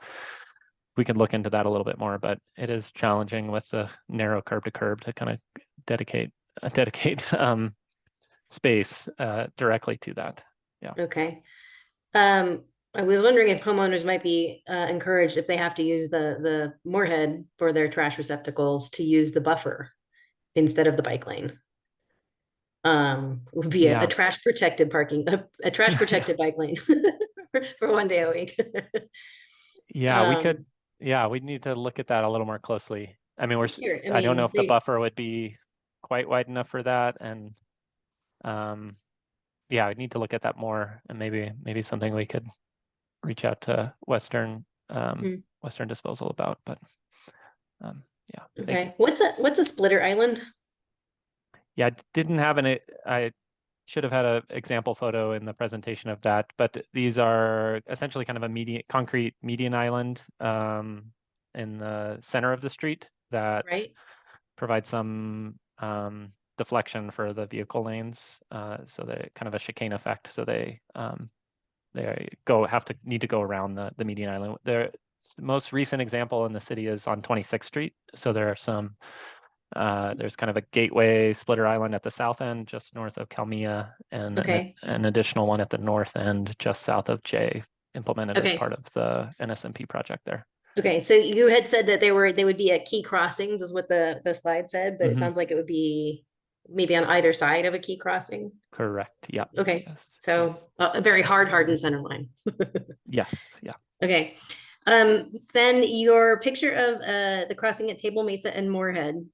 we can look into that a little bit more, but it is challenging with the narrow curb to curb to kind of dedicate space directly to that. Okay. I was wondering if homeowners might be encouraged if they have to use the Moorhead for their trash receptacles to use the buffer instead of the bike lane. Would be a Yeah. trash protected parking, a trash protected bike lane for 1 day a week. Yeah, we Um, could. Yeah, we need to look at that a little more closely. I mean, Sure, I I don't know mean, if the they- buffer would be quite wide enough for that, and yeah, I need to look at that more, and maybe something we could reach out to Western Mhm. Western Disposal about. But yeah, thank you. Okay, what's a splitter island? Yeah, I didn't have I should have had an example photo in the presentation of that, but these are essentially kind of a concrete median island in the center of the street that Right. provides some deflection for the vehicle lanes. So they kind of a chicane effect. So they need to go around the median island. The most recent example in the city is on 26th Street. So there are some there's kind of a gateway splitter island at the south end, just north of Calmia, and Okay. an additional one at the north end, just south of J, implemented as Okay. part of the NSMP project there. Okay, so you had said that they would be at key crossings is what the slide said, but it Mhm. sounds like it would be maybe on either side of a key crossing. Correct. Yeah. Okay, Yes. so a very hardened center line. Yes. Yeah. Okay, then your picture of the crossing at Table Mesa and Moorhead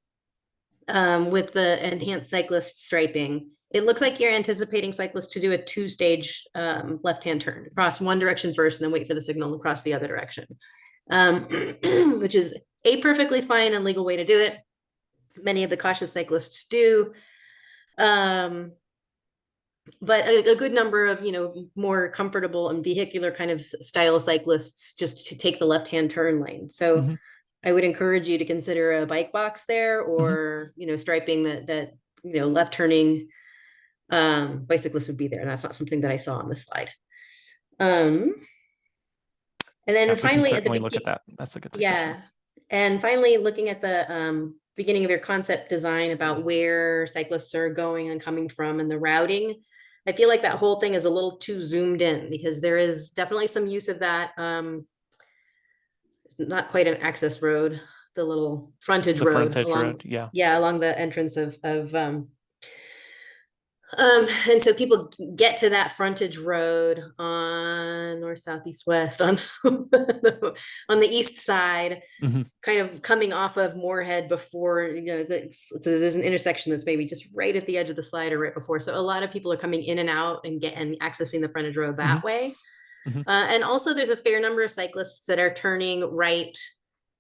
with the enhanced cyclist striping. It looks like you're anticipating cyclists to do a 2-stage left-hand turn, cross one direction first and then wait for the signal to cross the other direction, which is a perfectly fine and legal way to do it. Many of the cautious cyclists do. But a good number of, more comfortable and vehicular kind of style cyclists just to take the left-hand turn lane. So Mhm. I would encourage you to consider a bike box there or, striping that left turning bicyclists would be there. And that's not something that I saw on this slide. And then Yeah, we can finally at the certainly look at that. That's a good suggestion. yeah. And finally, looking at the beginning of your concept design about where cyclists are going and coming from and the routing, I feel like that whole thing is a little too zoomed in because there is definitely some use of that. Not quite an access road, the little frontage The road frontage along, road. Yeah. along the entrance of and so people get to that frontage road on north, south, east, west on on the east side, Mhm. kind of coming off of Moorhead before, so there's an intersection that's maybe just right at the edge of the slide or right before. So a lot of people are coming in and out and accessing the frontage road that way. Mhm. And also there's a fair number of cyclists that are turning right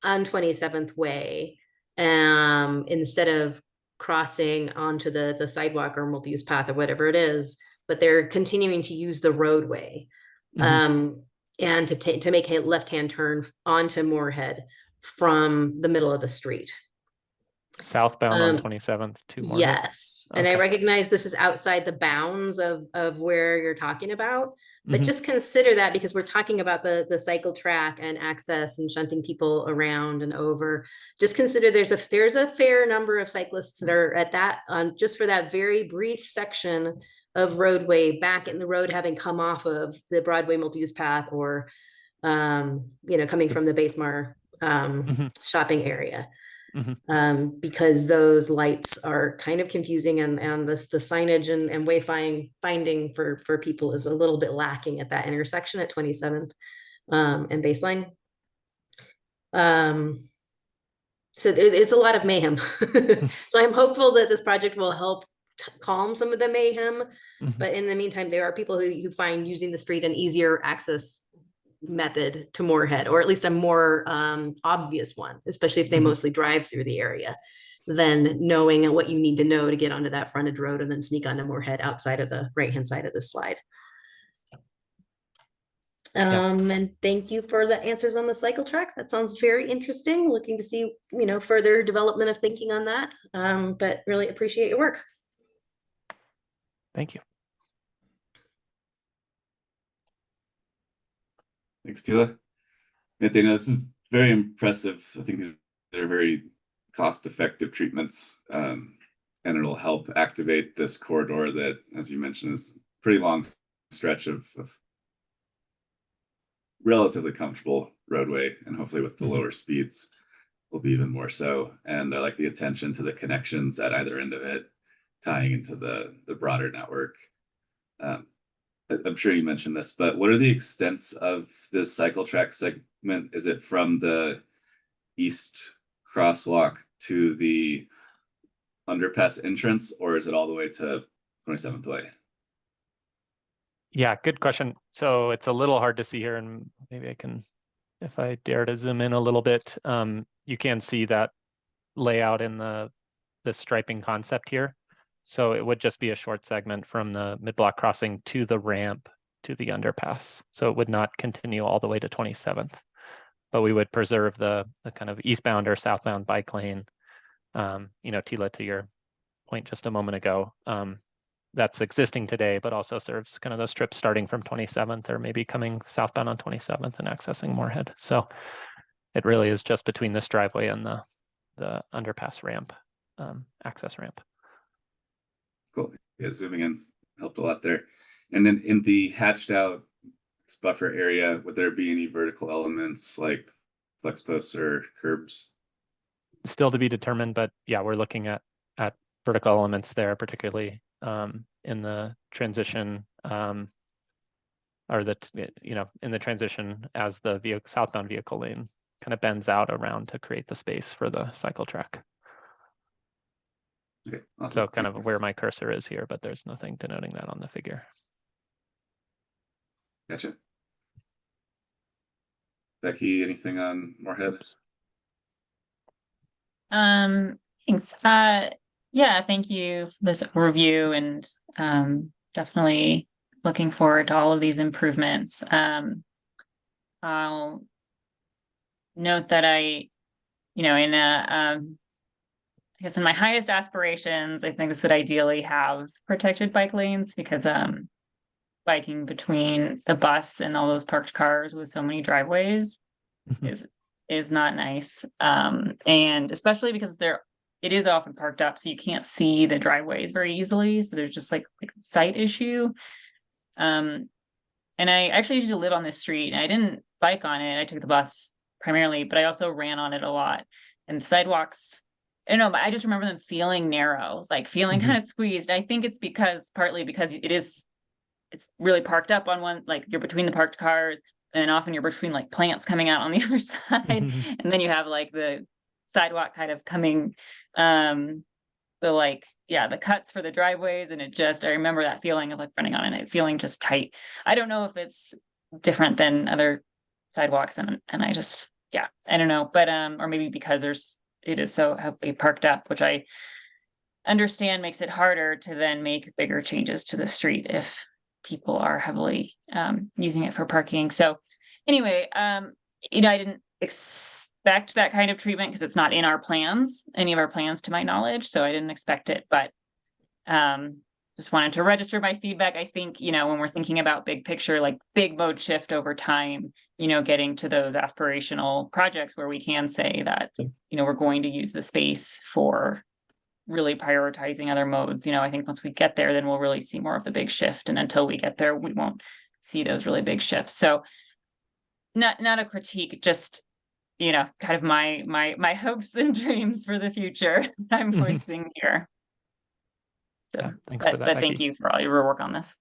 on 27th Way instead of crossing onto the sidewalk or multi-use path or whatever it is, but they're continuing to use the roadway and to make a left-hand turn onto Moorhead from the middle of the street. Southbound on 27th to Moorhead. Yes, and I Okay. recognize this is outside the bounds of where you're talking about, but Mhm. just consider that because we're talking about the cycle track and access and shunting people around and over. Just consider there's a fair number of cyclists that are at that just for that very brief section of roadway back in the road, having come off of the Broadway multi-use path or coming from the Basemar shopping area. Because those lights are kind of confusing, and the signage and finding for people is a little bit lacking at that intersection at 27th and Baseline. So it's a lot of mayhem. So I'm hopeful that this project will help calm some of the mayhem. But in the meantime, there are people who find using the street an easier access method to Moorhead, or at least a more obvious one, especially if they mostly drive through the area, than knowing what you need to know to get onto that frontage road and then sneak onto Moorhead outside of the right-hand side of the slide. And thank you for the answers on the cycle track. That sounds very interesting. Looking to see, further development of thinking on that. But really appreciate your work. Thank you. Thanks, Tila. Yeah, Dana, this is very impressive. I think these are very cost-effective treatments, and it'll help activate this corridor that, as you mentioned, is a pretty long stretch of relatively comfortable roadway, and hopefully with the lower speeds will be even more so. And I like the attention to the connections at either end of it, tying into the broader network. I'm sure you mentioned this, but what are the extents of this cycle track segment? Is it from the east crosswalk to the underpass entrance, or is it all the way to 27th Way? Yeah, good question. So it's a little hard to see here, and maybe I can, if I dare to zoom in a little bit, you can see that layout in the striping concept here. So it would just be a short segment from the mid-block crossing to the ramp to the underpass. So it would not continue all the way to 27th, but we would preserve the kind of eastbound or southbound bike lane. Tila, to your point just a moment ago, that's existing today, but also serves kind of those trips starting from 27th or maybe coming southbound on 27th and accessing Moorhead. So it really is just between this driveway and the underpass ramp, access ramp. Cool. Yeah, zooming in helped a lot there. And then in the hatched out buffer area, would there be any vertical elements like flex posts or curbs? Still to be determined, but yeah, we're looking at vertical elements there, particularly in the transition, in the transition as the southbound vehicle lane kind of bends out around to create the space for the cycle track. Okay, awesome. So kind of where my cursor is here, but there's nothing denoting that on the figure. Gotcha. Becky, anything on Moorhead? Thanks. Yeah, thank you for this overview, and definitely looking forward to all of these improvements. I'll note that I guess in my highest aspirations, I think this would ideally have protected bike lanes, because biking between the bus and all those parked cars with so many driveways is not nice. And especially because it is often parked up, so you can't see the driveways very easily. So there's just like sight issue. And I actually used to live on this street, and I didn't bike on it. I took the bus primarily, but I also ran on it a lot. And the sidewalks, I don't know, but I just remember them feeling narrow, like feeling kind of squeezed. I think it's partly because it's really parked up on one, like you're between the parked cars, and often you're between like plants coming out on the other side. And then you have like the sidewalk kind of coming, the cuts for the driveways. And I remember that feeling of like running on it, feeling just tight. I don't know if it's different than other sidewalks, and I just, I don't know, but, or maybe because it is so heavily parked up, which I understand makes it harder to then make bigger changes to the street if people are heavily using it for parking. So anyway, I didn't expect that kind of treatment because it's not in any of our plans to my knowledge. So I didn't expect it, but just wanted to register my feedback. I think, when we're thinking about big picture, like big mode shift over time, getting to those aspirational projects where we can say that, we're going to use the space for really prioritizing other modes. I think once we get there, then we'll really see more of the big shift. And until we get there, we won't see those really big shifts. So not a critique, just you know, kind of my hopes and dreams for the future that I'm voicing here. So, Yeah, thanks for that, but thank Becky. you for all your work on this.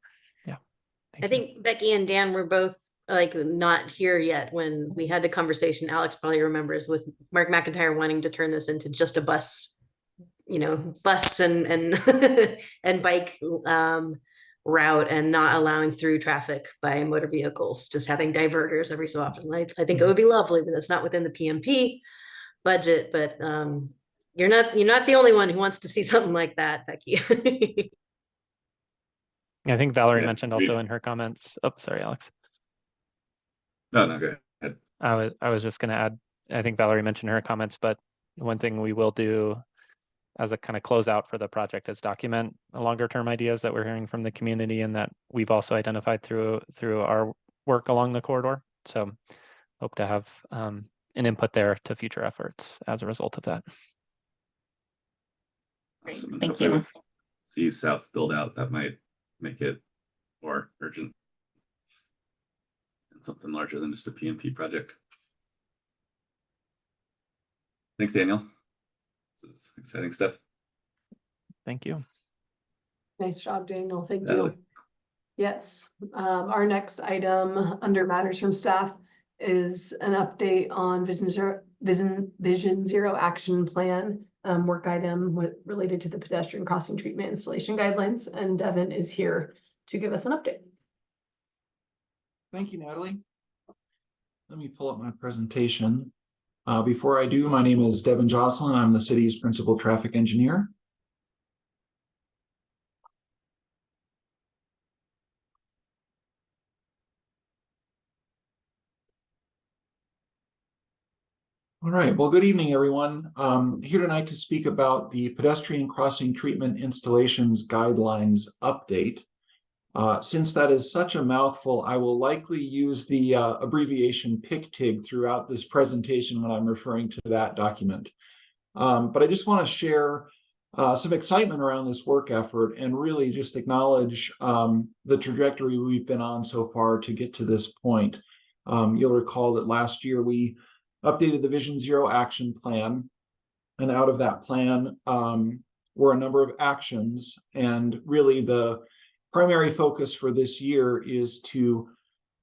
I Thank you. think Becky and Dan were both like not here yet when we had the conversation. Alex probably remembers with Mark McIntyre wanting to turn this into just a bus, you know, bus and and bike route and not allowing through traffic by motor vehicles, just having diverters every so often. I think it would be lovely, but that's not within the PMP budget. But you're not the only one who wants to see something like that, Becky. I think Valerie Yeah, mentioned agreed. also in her comments. Oh, sorry, Alex. No, go ahead. I was just going to add, I think Valerie mentioned in her comments, but one thing we will do as a kind of closeout for the project is document longer term ideas that we're hearing from the community and that we've also identified through our work along the corridor. So hope to have an input there to future efforts as a result of that. Great, Awesome. And thank hopefully you. with CU South build out, that might make it more urgent and something larger than just a PMP project. Thanks, Daniel. This is exciting stuff. Thank you. Nice job, Daniel. Thank Natalie. you. Yes, our next item under matters from staff is an update on Vision Zero Action Plan work item related to the pedestrian crossing treatment installation guidelines, and Devin is here to give us an update. Thank you, Natalie. Let me pull up my presentation. Before I do, my name is Devin Jocelyn. I'm the city's principal traffic engineer. All right, well, good evening, everyone. Here tonight to speak about the pedestrian crossing treatment installations guidelines update. Since that is such a mouthful, I will likely use the abbreviation PICTIG throughout this presentation when I'm referring to that document. But I just want to share some excitement around this work effort and really just acknowledge the trajectory we've been on so far to get to this point. You'll recall that last year we updated the Vision Zero Action Plan, and out of that plan were a number of actions, and really the primary focus for this year is to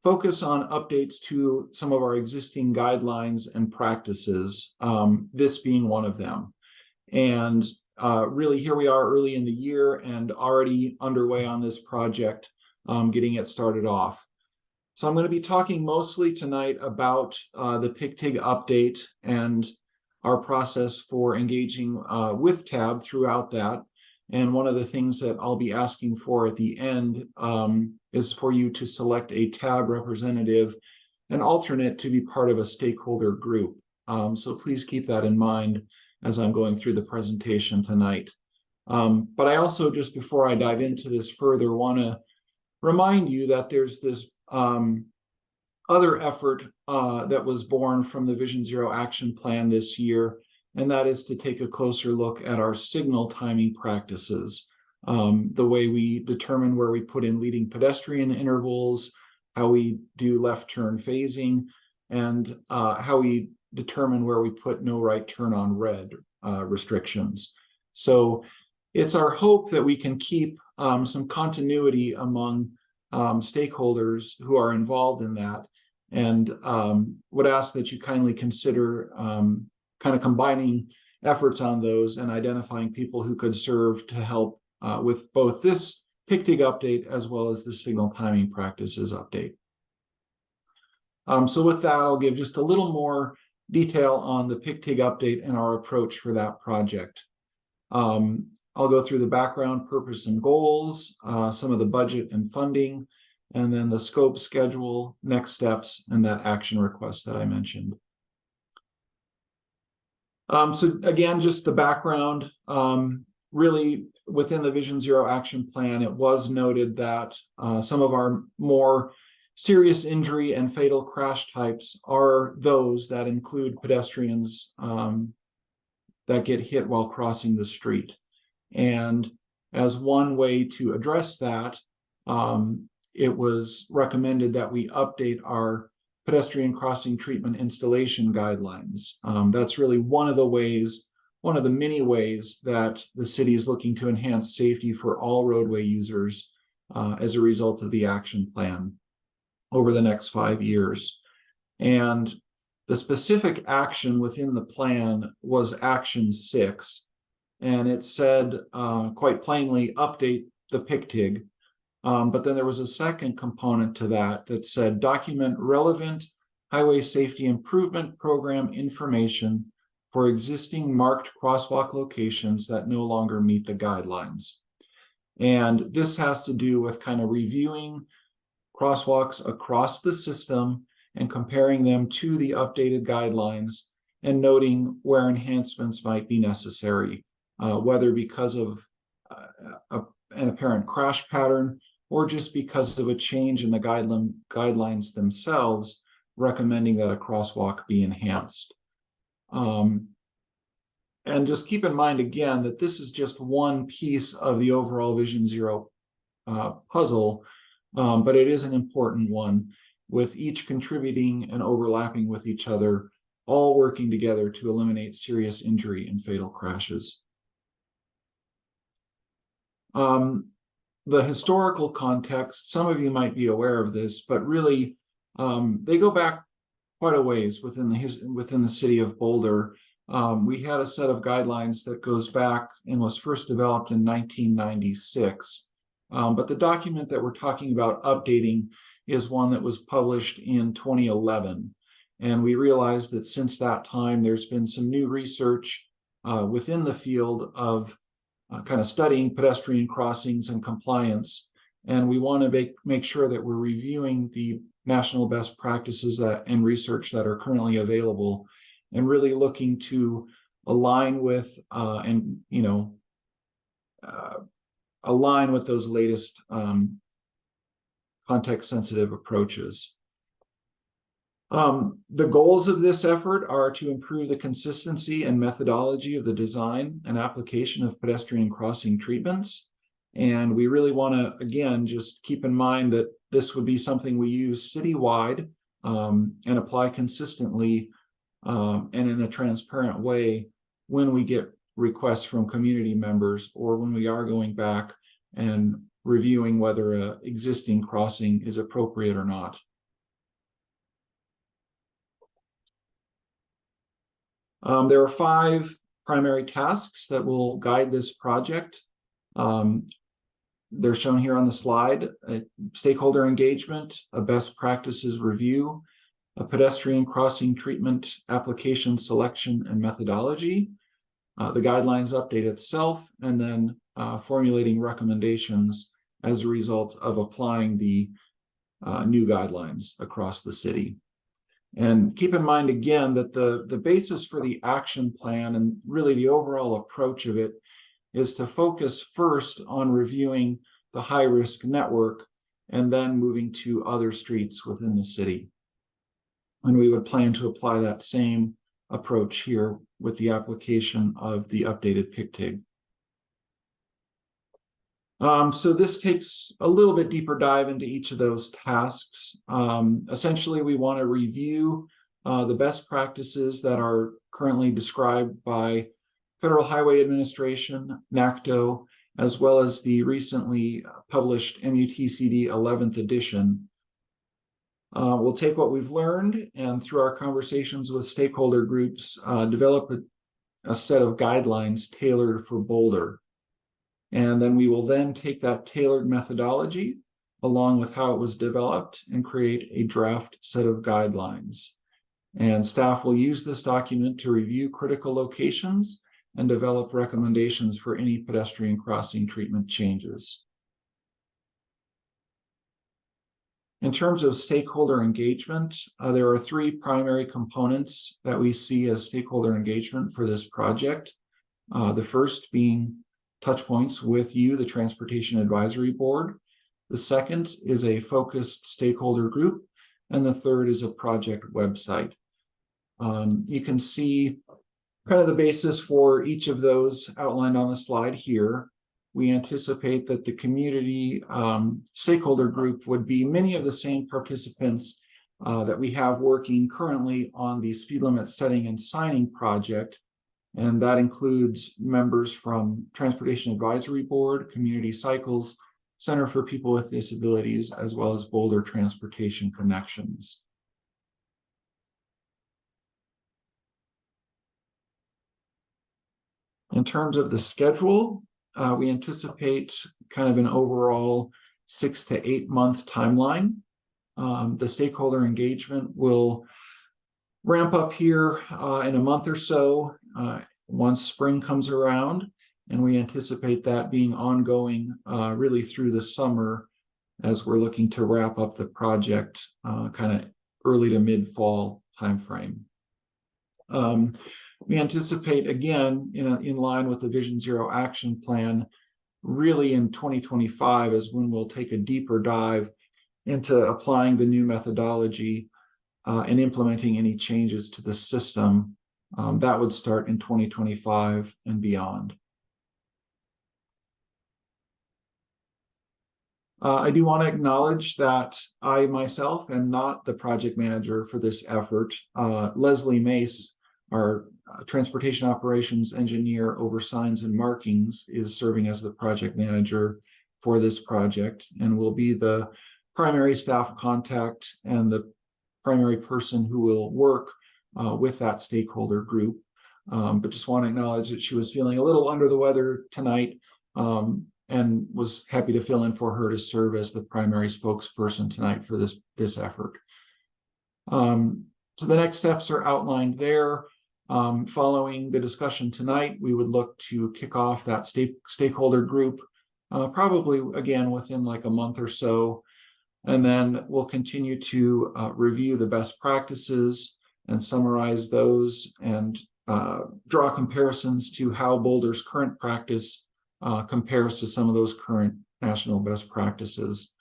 focus on updates to some of our existing guidelines and practices, this being one of them. And really here we are early in the year and already underway on this project, getting it started off. So I'm going to be talking mostly tonight about the PICTIG update and our process for engaging with TAB throughout that. And one of the things that I'll be asking for at the end is for you to select a TAB representative, an alternate to be part of a stakeholder group. So please keep that in mind as I'm going through the presentation tonight. But I also, just before I dive into this further, want to remind you that there's this other effort that was born from the Vision Zero Action Plan this year, and that is to take a closer look at our signal timing practices, the way we determine where we put in leading pedestrian intervals, how we do left turn phasing, and how we determine where we put no right turn on red restrictions. So it's our hope that we can keep some continuity among stakeholders who are involved in that, and would ask that you kindly consider kind of combining efforts on those and identifying people who could serve to help with both this PICTIG update as well as the signal timing practices update. So with that, I'll give just a little more detail on the PICTIG update and our approach for that project. I'll go through the background, purpose, and goals, some of the budget and funding, and then the scope, schedule, next steps, and that action request that I mentioned. So again, just the background, really within the Vision Zero Action Plan, it was noted that some of our more serious injury and fatal crash types are those that include pedestrians that get hit while crossing the street. And as one way to address that, it was recommended that we update our pedestrian crossing treatment installation guidelines. That's really one of the many ways that the city is looking to enhance safety for all roadway users as a result of the action plan over the next 5 years. And the specific action within the plan was action 6. And it said quite plainly, update the PICTIG. But then there was a second component to that that said document relevant highway safety improvement program information for existing marked crosswalk locations that no longer meet the guidelines. And this has to do with kind of reviewing crosswalks across the system and comparing them to the updated guidelines and noting where enhancements might be necessary, whether because of an apparent crash pattern or just because of a change in the guidelines themselves, recommending that a crosswalk be enhanced. And just keep in mind again that this is just one piece of the overall Vision Zero puzzle, but it is an important one, with each contributing and overlapping with each other, all working together to eliminate serious injury and fatal crashes. The historical context, some of you might be aware of this, but really they go back quite a ways within the city of Boulder. We had a set of guidelines that goes back and was first developed in 1996. But the document that we're talking about updating is one that was published in 2011. And we realized that since that time, there's been some new research within the field of kind of studying pedestrian crossings and compliance. And we want to make sure that we're reviewing the national best practices and research that are currently available, and really looking to align with align with those latest context-sensitive approaches. The goals of this effort are to improve the consistency and methodology of the design and application of pedestrian crossing treatments. And we really want to, again, just keep in mind that this would be something we use citywide and apply consistently and in a transparent way when we get requests from community members, or when we are going back and reviewing whether an existing crossing is appropriate or not. There are 5 primary tasks that will guide this project. They're shown here on the slide: stakeholder engagement, a best practices review, a pedestrian crossing treatment application selection and methodology, the guidelines update itself, and then formulating recommendations as a result of applying the new guidelines across the city. And keep in mind again that the basis for the action plan and really the overall approach of it is to focus first on reviewing the high-risk network and then moving to other streets within the city. And we would plan to apply that same approach here with the application of the updated PICTIG. So this takes a little bit deeper dive into each of those tasks. Essentially, we want to review the best practices that are currently described by Federal Highway Administration, NACTO, as well as the recently published MUTCD 11th edition. We'll take what we've learned and through our conversations with stakeholder groups, develop a set of guidelines tailored for Boulder. And then we will then take that tailored methodology along with how it was developed and create a draft set of guidelines. And staff will use this document to review critical locations and develop recommendations for any pedestrian crossing treatment changes. In terms of stakeholder engagement, there are 3 primary components that we see as stakeholder engagement for this project. The first being touch points with you, the Transportation Advisory Board. The second is a focused stakeholder group. And the third is a project website. You can see kind of the basis for each of those outlined on the slide here. We anticipate that the community stakeholder group would be many of the same participants that we have working currently on the speed limit setting and signing project. And that includes members from Transportation Advisory Board, Community Cycles, Center for People with Disabilities, as well as Boulder Transportation Connections. In terms of the schedule, we anticipate kind of an overall 6 to 8 month timeline. The stakeholder engagement will ramp up here in a month or so once spring comes around, and we anticipate that being ongoing really through the summer as we're looking to wrap up the project kind of early to mid-fall timeframe. We anticipate, again, in line with the Vision Zero action plan, really in 2025 is when we'll take a deeper dive into applying the new methodology and implementing any changes to the system. That would start in 2025 and beyond. I do want to acknowledge that I myself am not the project manager for this effort. Leslie Mace, our transportation operations engineer over signs and markings, is serving as the project manager for this project and will be the primary staff contact and the primary person who will work with that stakeholder group. But just want to acknowledge that she was feeling a little under the weather tonight and was happy to fill in for her to serve as the primary spokesperson tonight for this effort. So the next steps are outlined there. Following the discussion tonight, we would look to kick off that stakeholder group, probably again within like a month or so. And then we'll continue to review the best practices and summarize those and draw comparisons to how Boulder's current practice compares to some of those current national best practices.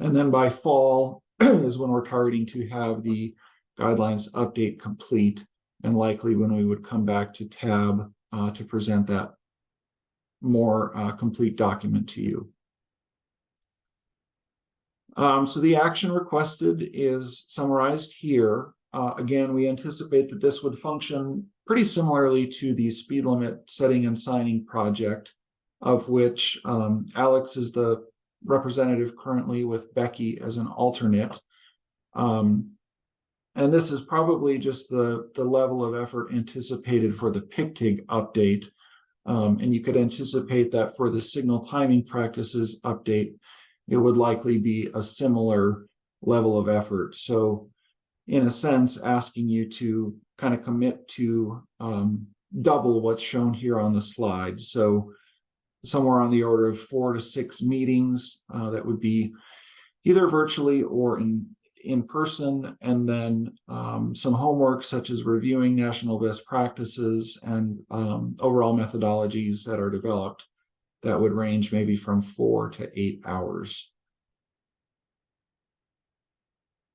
And then by fall is when we're targeting to have the guidelines update complete, and likely when we would come back to TAB to present that more complete document to you. So the action requested is summarized here. Again, we anticipate that this would function pretty similarly to the speed limit setting and signing project, of which Alex is the representative currently with Becky as an alternate. And this is probably just the level of effort anticipated for the PICTIG update. And you could anticipate that for the signal timing practices update, it would likely be a similar level of effort. So in a sense, asking you to kind of commit to double what's shown here on the slide. So somewhere on the order of 4 to 6 meetings that would be either virtually or in person, and then some homework such as reviewing national best practices and overall methodologies that are developed that would range maybe from 4 to 8 hours.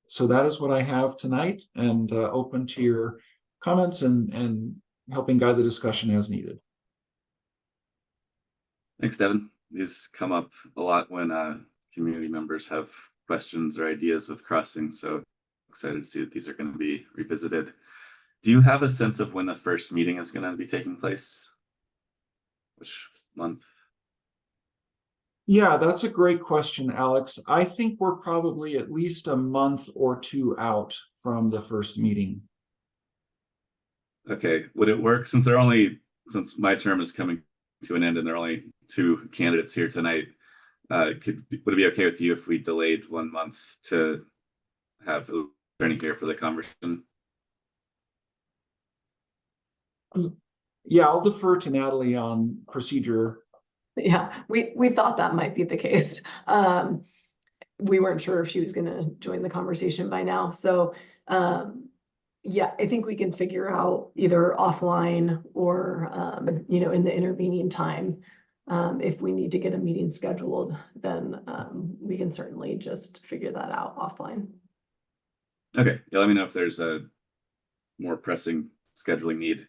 So that is what I have tonight, and open to your comments and helping guide the discussion as needed. Thanks, Devin. These come up a lot when community members have questions or ideas with crossing, so excited to see that these are going to be revisited. Do you have a sense of when the first meeting is going to be taking place? Which month? Yeah, that's a great question, Alex. I think we're probably at least a month or 2 out from the first meeting. Okay, would it work since my term is coming to an end and there are only 2 candidates here tonight? Would it be okay with you if we delayed 1 month to have a attorney here for the conversation? Yeah, I'll defer to Natalie on procedure. Yeah, we thought that might be the case. We weren't sure if she was going to join the conversation by now. So yeah, I think we can figure out either offline or in the intervening time. If we need to get a meeting scheduled, then we can certainly just figure that out offline. Okay, yeah, let me know if there's a more pressing scheduling need.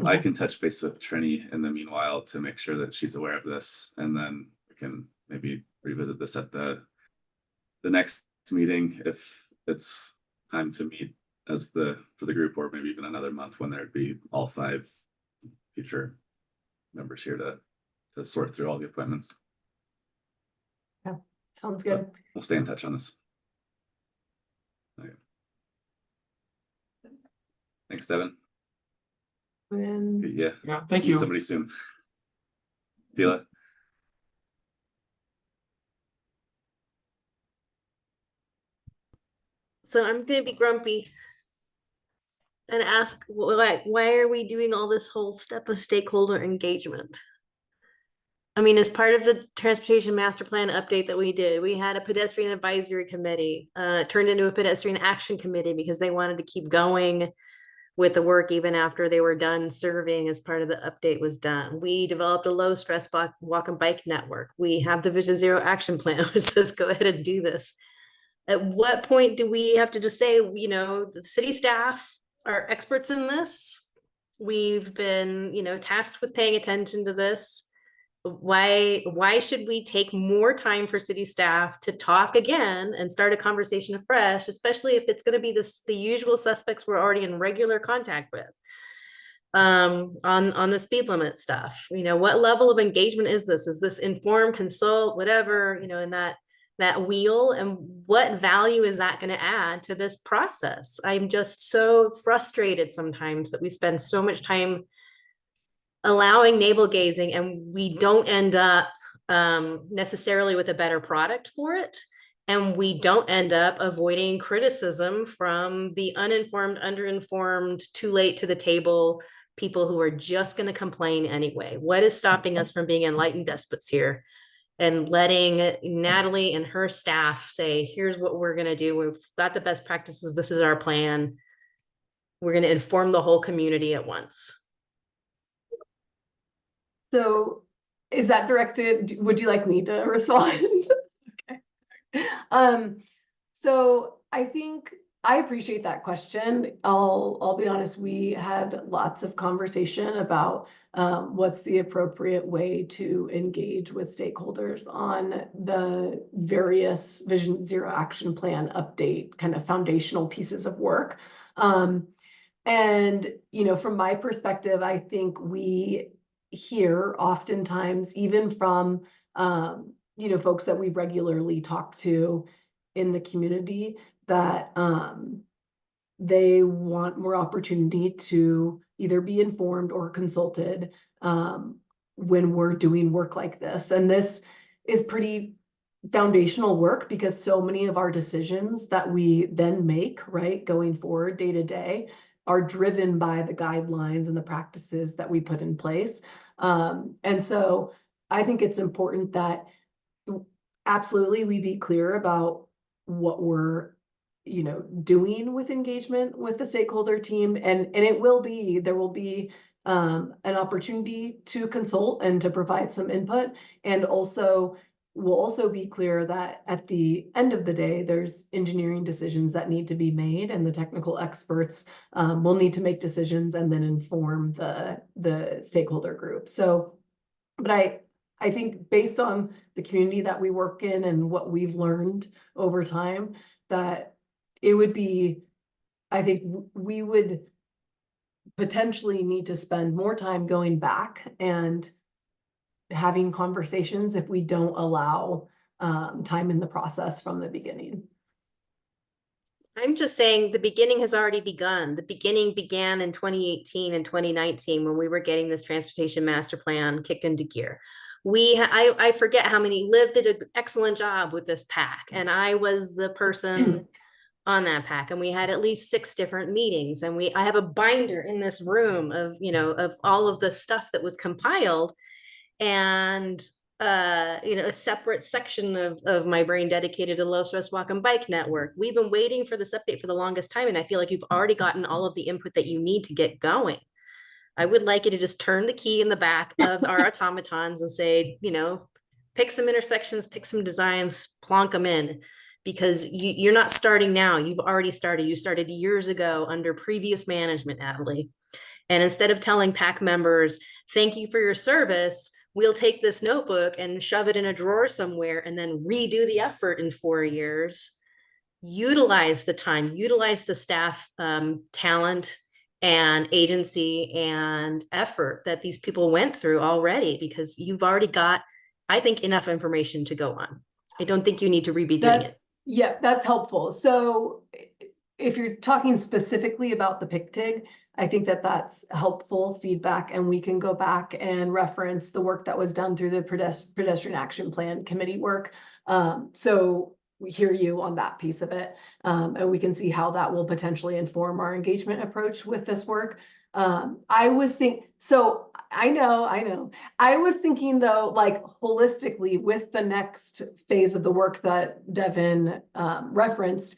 I can touch base with Trini in the meanwhile to make sure that she's aware of this, and then we can maybe revisit this at the next meeting if it's time to meet as for the group, or maybe even another month when there'd be all 5 future members here to sort through all the appointments. Sounds good. We'll stay in touch on this. Okay. Thanks, Devin. And Yeah, Yeah, thank meet you. somebody soon. Deal it. So I'm gonna be grumpy and ask, why are we doing all this whole step of stakeholder engagement? I mean, as part of the transportation master plan update that we did, we had a pedestrian advisory committee, turned into a pedestrian action committee because they wanted to keep going with the work even after they were done serving as part of the update was done. We developed a low stress walk and bike network. We have the Vision Zero action plan, which says go ahead and do this. At what point do we have to just say, you know, the city staff are experts in this? We've been, you know, tasked with paying attention to this. Why should we take more time for city staff to talk again and start a conversation afresh, especially if it's going to be the usual suspects we're already in regular contact with on the speed limit stuff? You know, what level of engagement is this? Is this inform, consult, whatever, you know, in that wheel, and what value is that going to add to this process? I'm just so frustrated sometimes that we spend so much time allowing navel gazing and we don't end up necessarily with a better product for it. And we don't end up avoiding criticism from the uninformed, underinformed, too late to the table people who are just going to complain anyway. What is stopping us from being enlightened despots here and letting Natalie and her staff say, here's what we're going to do. We've got the best practices. This is our plan. We're going to inform the whole community at once. so is that directed, would you like me to respond? Okay. So I think I appreciate that question. I'll be honest, we had lots of conversation about what's the appropriate way to engage with stakeholders on the various Vision Zero action plan update kind of foundational pieces of work. And, you know, from my perspective, I think we hear oftentimes, even from, you know, folks that we regularly talk to in the community, that they want more opportunity to either be informed or consulted when we're doing work like this. And this is pretty foundational work because so many of our decisions that we then make, right, going forward day to day, are driven by the guidelines and the practices that we put in place. And so I think it's important that absolutely we be clear about what we're, you know, doing with engagement with the stakeholder team. And there will be an opportunity to consult and to provide some input. And also we'll also be clear that at the end of the day, there's engineering decisions that need to be made, and the technical experts will need to make decisions and then inform the stakeholder group. So, but I think based on the community that we work in and what we've learned over time, that it would be, I think we would potentially need to spend more time going back and having conversations if we don't allow time in the process from the beginning. I'm just saying the beginning has already begun. The beginning began in 2018 and 2019 when we were getting this transportation master plan kicked into gear. I forget how many. Liv did an excellent job with this pack, and I was the person on that pack, and we had at least 6 different meetings, and I have a binder in this room of, you know, of all of the stuff that was compiled, and you know, a separate section of my brain dedicated to low stress walk and bike network. We've been waiting for this update for the longest time, and I feel like you've already gotten all of the input that you need to get going. I would like you to just turn the key in the back of our automatons and say, you know, pick some intersections, pick some designs, plonk them in, because you're not starting now. You've already started. You started years ago under previous management, Natalie. And instead of telling PAC members, thank you for your service, we'll take this notebook and shove it in a drawer somewhere and then redo the effort in 4 years. utilize the time, utilize the staff talent and agency and effort that these people went through already, because you've already got, I think, enough information to go on. I don't think you need to be doing it. Yeah, that's helpful. So if you're talking specifically about the PICTIG, I think that that's helpful feedback, and we can go back and reference the work that was done through the pedestrian action plan committee work. So we hear you on that piece of it, and we can see how that will potentially inform our engagement approach with this work. I was thinking though, like holistically with the next phase of the work that Devin referenced,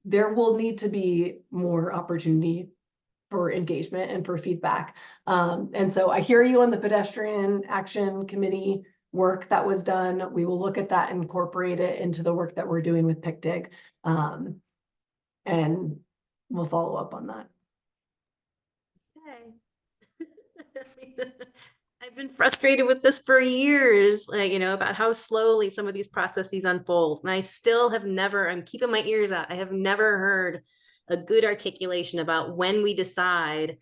there will need to be more opportunity for engagement and for feedback. And so I hear you on the pedestrian action committee work that was done. We will look at that and incorporate it into the work that we're doing with PICTIG. And we'll follow up on that. Okay. I've been frustrated with this for years, like, you know, about how slowly some of these processes unfold. And I still have never, I'm keeping my ears out. I have never heard a good articulation about when we decide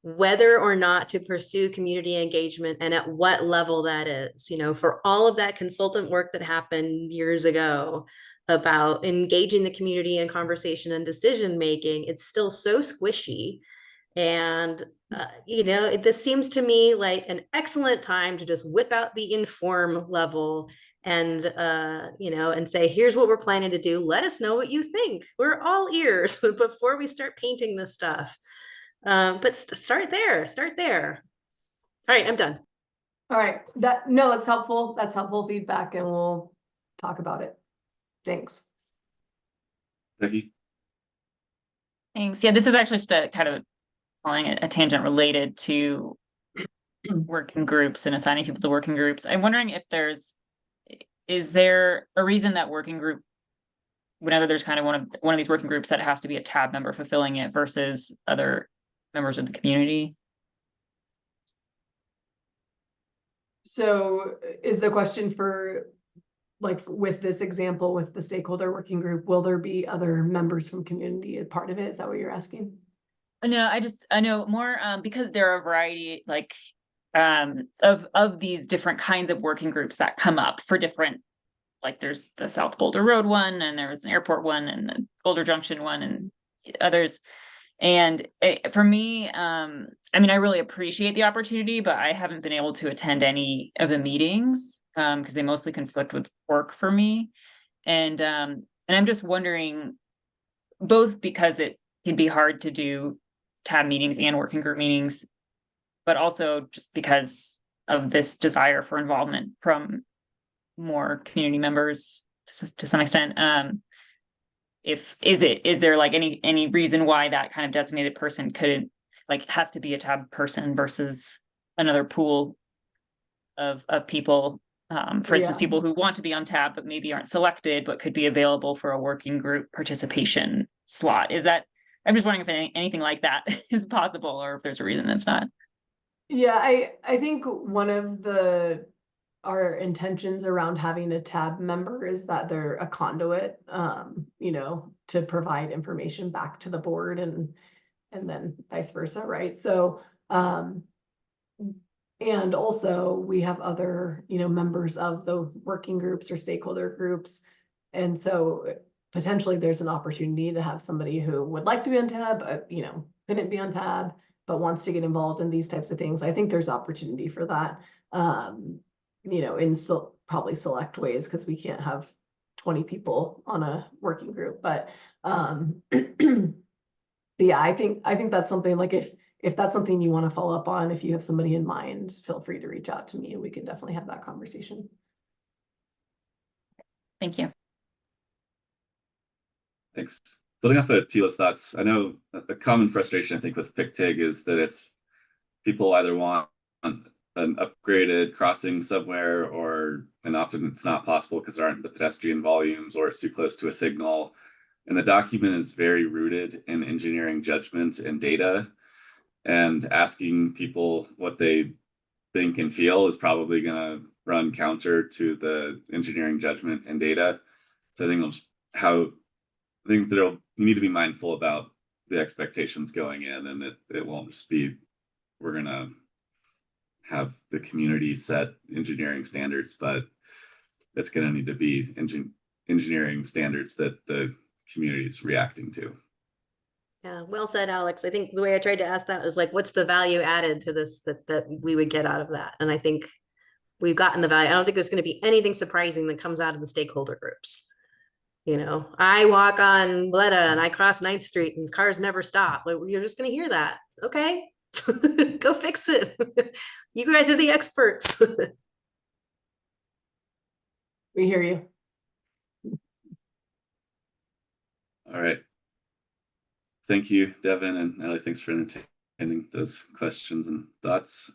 whether or not to pursue community engagement and at what level that is. You know, for all of that consultant work that happened years ago about engaging the community in conversation and decision making, it's still so squishy. And, you know, this seems to me like an excellent time to just whip out the inform level and, you know, and say, here's what we're planning to do. Let us know what you think. We're all ears before we start painting this stuff. But start there. All right, I'm done. All right, that's helpful. That's helpful feedback, and we'll talk about it. Thanks. Becky? Thanks. Yeah, this is actually just a kind of calling it a tangent related to working groups and assigning people to working groups. I'm wondering if is there a reason that working group, whenever there's kind of one of these working groups, that has to be a TAB member fulfilling it versus other members of the community? So is the question for, like, with this example, with the stakeholder working group, will there be other members from community as part of it? Is that what you're asking? No, I know more because there are a variety of these different kinds of working groups that come up for different, like there's the South Boulder Road one, and there's an airport one, and the Boulder Junction one, and others. And for me, I mean, I really appreciate the opportunity, but I haven't been able to attend any of the meetings because they mostly conflict with work for me. And I'm just wondering, both because it can be hard to do TAB meetings and working group meetings, but also just because of this desire for involvement from more community members to some extent. Is there like any reason why that kind of designated person couldn't, like, has to be a TAB person versus another pool of people, for instance, people who want to be on TAB but maybe aren't selected but could be available for a working group participation slot? I'm just wondering if anything like that is possible, or if there's a reason that's not. Yeah, I think one of our intentions around having a TAB member is that they're a conduit, you know, to provide information back to the board and then vice versa, right? So, and also we have other, you know, members of the working groups or stakeholder groups. And so potentially there's an opportunity to have somebody who would like to be on TAB, you know, couldn't be on TAB, but wants to get involved in these types of things. I think there's opportunity for that, you know, in probably select ways, because we can't have 20 people on a working group. But yeah, I think that's something, like, if that's something you want to follow up on, if you have somebody in mind, feel free to reach out to me and we can definitely have that conversation. Thank you. Thanks. Building off of Tila's thoughts, I know a common frustration, I think, with PICTIG is that it's people either want an upgraded crossing somewhere, and often it's not possible because there aren't the pedestrian volumes, or it's too close to a signal. And the document is very rooted in engineering judgment and data, and asking people what they think and feel is probably going to run counter to the engineering judgment and data. So I think how I think you need to be mindful about the expectations going in, and it won't just be, we're gonna have the community set engineering standards, but it's gonna need to be engineering standards that the community is reacting to. Yeah, well said, Alex. I think the way I tried to ask that was like, what's the value added to this that we would get out of that? And I think we've gotten the value. I don't think there's going to be anything surprising that comes out of the stakeholder groups. You know, I walk on Bleda and I cross 9th Street and cars never stop. Like, you're just going to hear that. Okay, go fix it. You guys are the experts. We hear you. All right. Thank you, Devin and Natalie. Thanks for entertaining those questions and thoughts.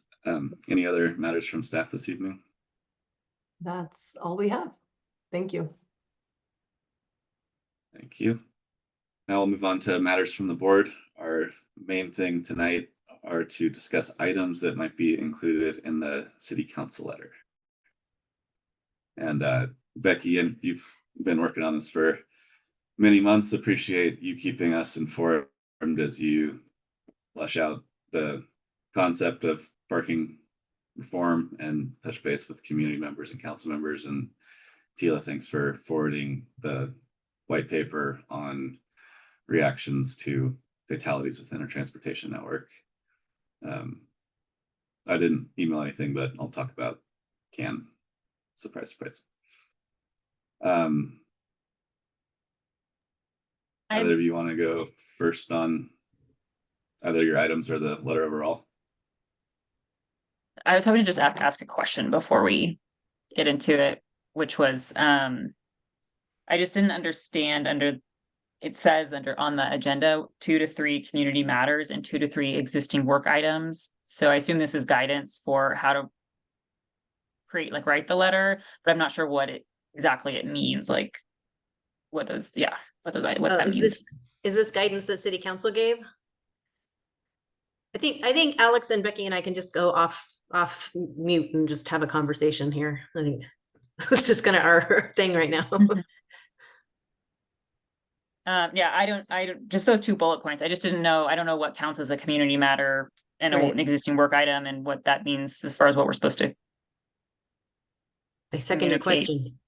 Any other matters from staff this evening? That's all we have. Thank you. Thank you. Now we'll move on to matters from the board. Our main thing tonight are to discuss items that might be included in the city council letter. And Becky, and you've been working on this for many months. Appreciate you keeping us informed as you flesh out the concept of parking reform and touch base with community members and council members. And Tila, thanks for forwarding the white paper on reactions to fatalities within our transportation network. I didn't email anything, but I'll talk about CAN. Surprise, surprise. Either of you want to go first on either your items or the letter overall? I was hoping to just ask a question before we get into it, which was, I just didn't understand it says on the agenda, 2 to 3 community matters and 2 to 3 existing work items. So I assume this is guidance for how to write the letter, but I'm not sure what exactly it means, like what that means. Is this guidance that city council gave? I think Alex and Becky and I can just go off mute and just have a conversation here. I think this is just kind of our thing right now. Yeah, I don't just those 2 bullet points. I just didn't know. I don't know what counts as a community matter and Right. an existing work item and what that means as far as what we're supposed to. I second your question.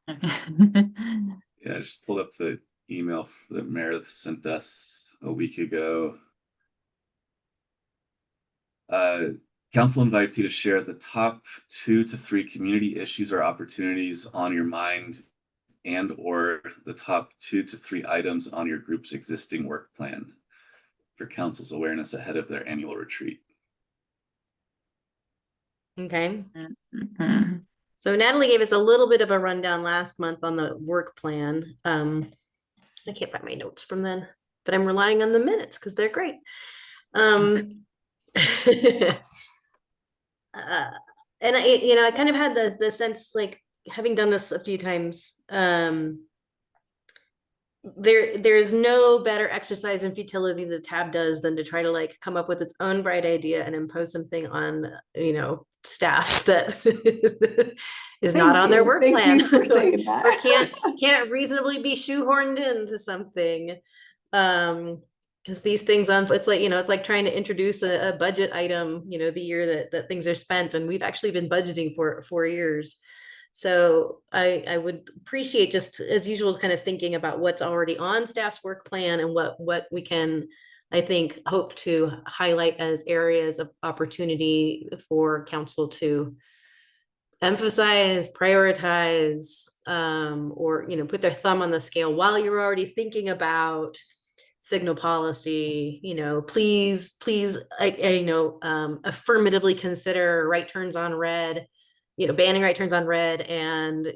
Yeah, I just pulled up the email that Meredith sent us a week ago. Council invites you to share the top 2 to 3 community issues or opportunities on your mind and or the top 2 to 3 items on your group's existing work plan for council's awareness ahead of their annual retreat. Okay. Mhm. So Natalie gave us a little bit of a rundown last month on the work plan. I can't find my notes from then, but I'm relying on the minutes because they're great. And I kind of had the sense, like, having done this a few times, there's no better exercise in futility the tab does than to try to come up with its own bright idea and impose something on staff that is not on their work plan or can't reasonably be shoehorned into something. Because these things it's like trying to introduce a budget item, the year that things are spent, and we've actually been budgeting for 4 years. So I would appreciate, just as usual, kind of thinking about what's already on staff's work plan and what we can, I think, hope to highlight as areas of opportunity for council to emphasize, prioritize, or put their thumb on the scale while you're already thinking about signal policy. Please, affirmatively consider right turns on red. Banning right turns on red and,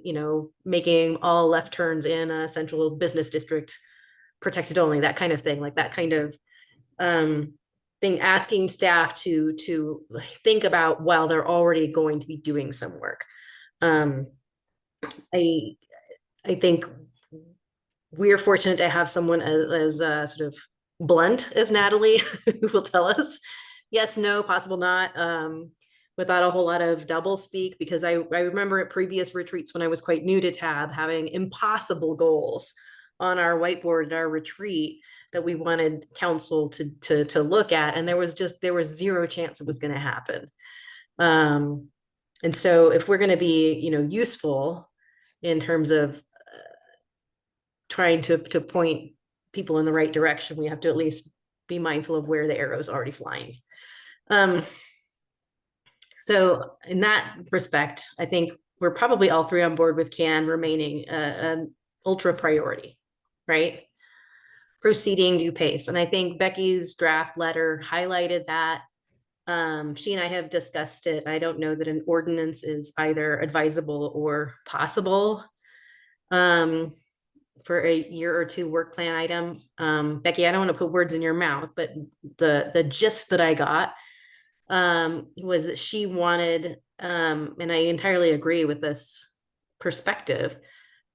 making all left turns in a central business district protected only, that kind of thing, like that kind of thing, asking staff to think about while they're already going to be doing some work. I think we're fortunate to have someone as sort of blunt as Natalie, who will tell us yes, no, possible, not, without a whole lot of double speak, because I remember at previous retreats when I was quite new to TAB having impossible goals on our whiteboard at our retreat that we wanted council to look at, and there was zero chance it was going to happen. And so if we're going to be, useful in terms of trying to point people in the right direction, we have to at least be mindful of where the arrow is already flying. So in that respect, I think we're probably all three on board with CAN remaining an ultra priority, right? Proceeding due pace. And I think Becky's draft letter highlighted that. She and I have discussed it. I don't know that an ordinance is either advisable or possible for a year or two work plan item. Becky, I don't want to put words in your mouth, but the gist that I got was that she wanted, and I entirely agree with this perspective,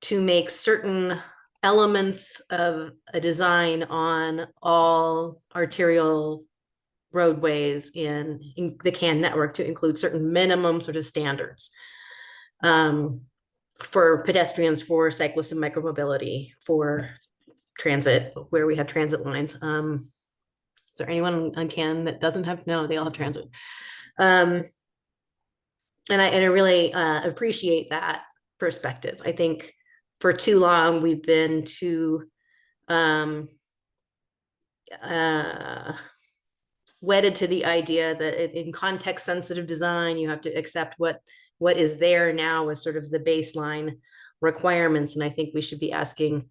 to make certain elements of a design on all arterial roadways in the CAN network to include certain minimum sort of standards for pedestrians, for cyclists and micromobility, for transit, where we have transit lines. Is there anyone on CAN that doesn't have? No, they all have transit. And I really appreciate that perspective. I think for too long we've been too wedded to the idea that in context sensitive design, you have to accept what is there now as sort of the baseline requirements. And I think we should be asking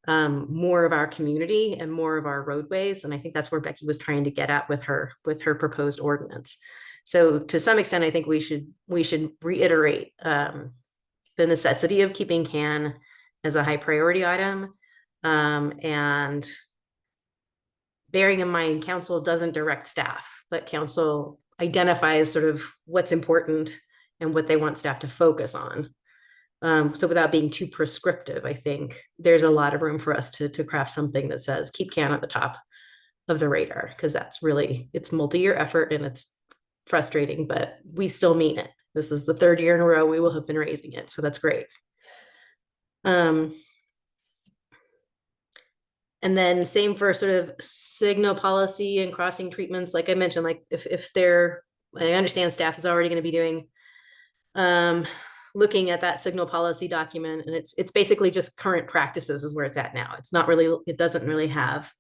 more of our community and more of our roadways. And I think that's where Becky was trying to get at with her proposed ordinance. So to some extent, I think we should reiterate the necessity of keeping CAN as a high priority item, and bearing in mind, council doesn't direct staff, but council identifies sort of what's important and what they want staff to focus on. So without being too prescriptive, I think there's a lot of room for us to craft something that says keep CAN at the top of the radar, because it's multi-year effort and it's frustrating, but we still mean it. This is the third year in a row we will have been raising it, so that's great. And then same for sort of signal policy and crossing treatments. Like I mentioned, like if I understand staff is already going to be doing, looking at that signal policy document, and it's basically just current practices is where it's at now. It's not really, it doesn't really have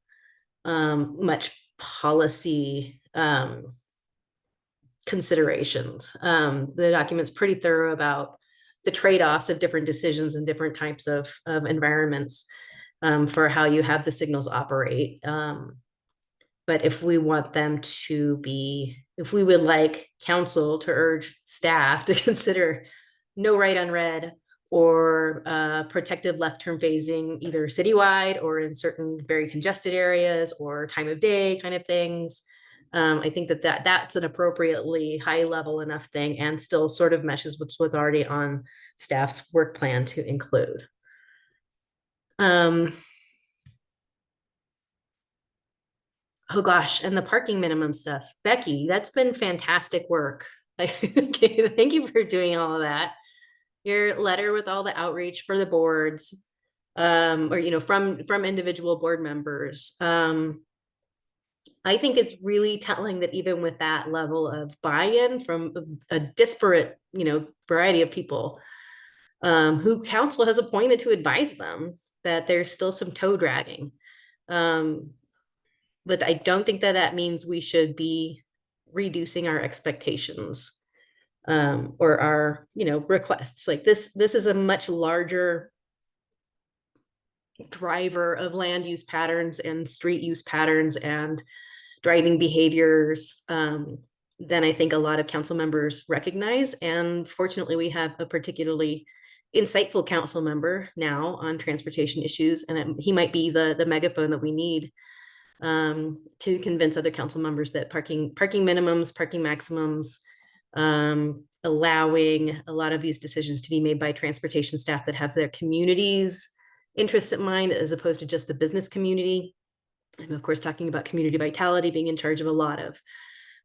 much policy considerations. The document's pretty thorough about the trade-offs of different decisions and different types of environments for how you have the signals operate. But if we want them to be, if we would like council to urge staff to consider no right on red or protective left turn phasing, either citywide or in certain very congested areas or time of day kind of things, I think that's an appropriately high level enough thing and still sort of meshes with what's already on staff's work plan to include. Oh gosh, and the parking minimum stuff. Becky, that's been fantastic work. Thank you for doing all of that. Your letter with all the outreach for the boards, or from individual board members. I think it's really telling that even with that level of buy-in from a disparate, variety of people, who council has appointed to advise them, that there's still some toe dragging. But I don't think that means we should be reducing our expectations or our, requests. Like this is a much larger driver of land use patterns and street use patterns and driving behaviors than I think a lot of council members recognize. And fortunately, we have a particularly insightful council member now on transportation issues, and he might be the megaphone that we need to convince other council members that parking minimums, parking maximums, allowing a lot of these decisions to be made by transportation staff that have their community's interest in mind, as opposed to just the business community. I'm of course talking about community vitality being in charge of a lot of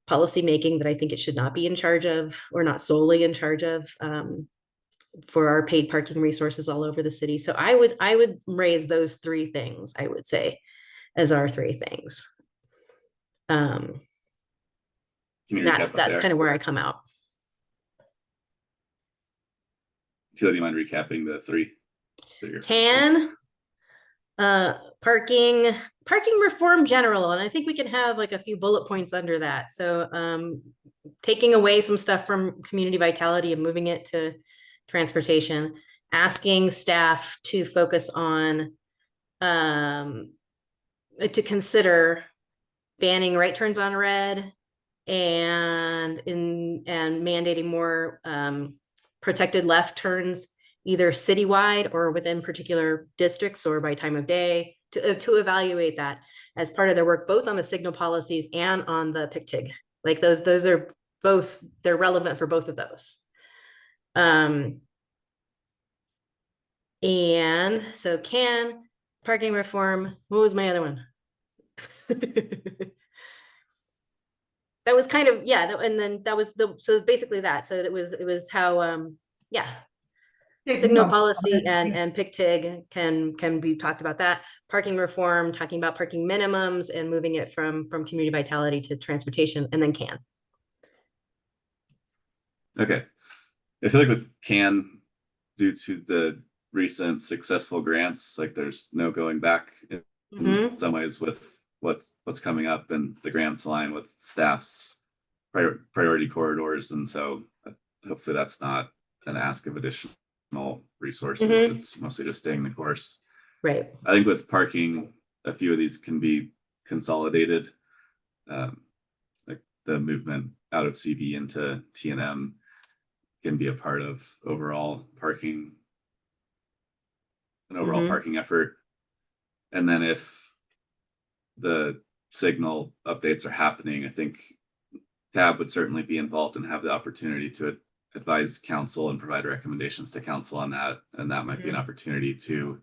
policy making that I think it should not be in charge of, or not solely in charge of. for our paid parking resources all over the city. So I would raise those three things, I would say, as our three things. Can you recap That's what they are? kind of where I come out. Sheila, do you mind recapping the three? Parking reform general, and I think we can have like a few bullet points under that. So taking away some stuff from community vitality and moving it to transportation, asking staff to focus on to consider banning right turns on red and mandating more protected left turns, either citywide or within particular districts or by time of day, to evaluate that as part of their work, both on the signal policies and on the PICTIG. Like those are both, they're relevant for both of those. And so parking reform, what was my other one? That was kind of, yeah, and then that was so basically that. So it was how, yeah. Signal policy and PICTIG can be talked about that. Parking reform, talking about parking minimums and moving it from community vitality to transportation, and then CAN. Okay. I feel like with CAN, due to the recent successful grants, like there's no going back in some ways with what's coming up, and the grants align with staff's priority corridors. And so hopefully that's not an ask of additional resources. It's mostly just staying the course. Right. I think with parking, a few of these can be consolidated. Like the movement out of CB into TNM can be a part of overall parking, an overall parking effort. And then if the signal updates are happening, I think TAB would certainly be involved and have the opportunity to advise council and provide recommendations to council on that. And that might be an opportunity to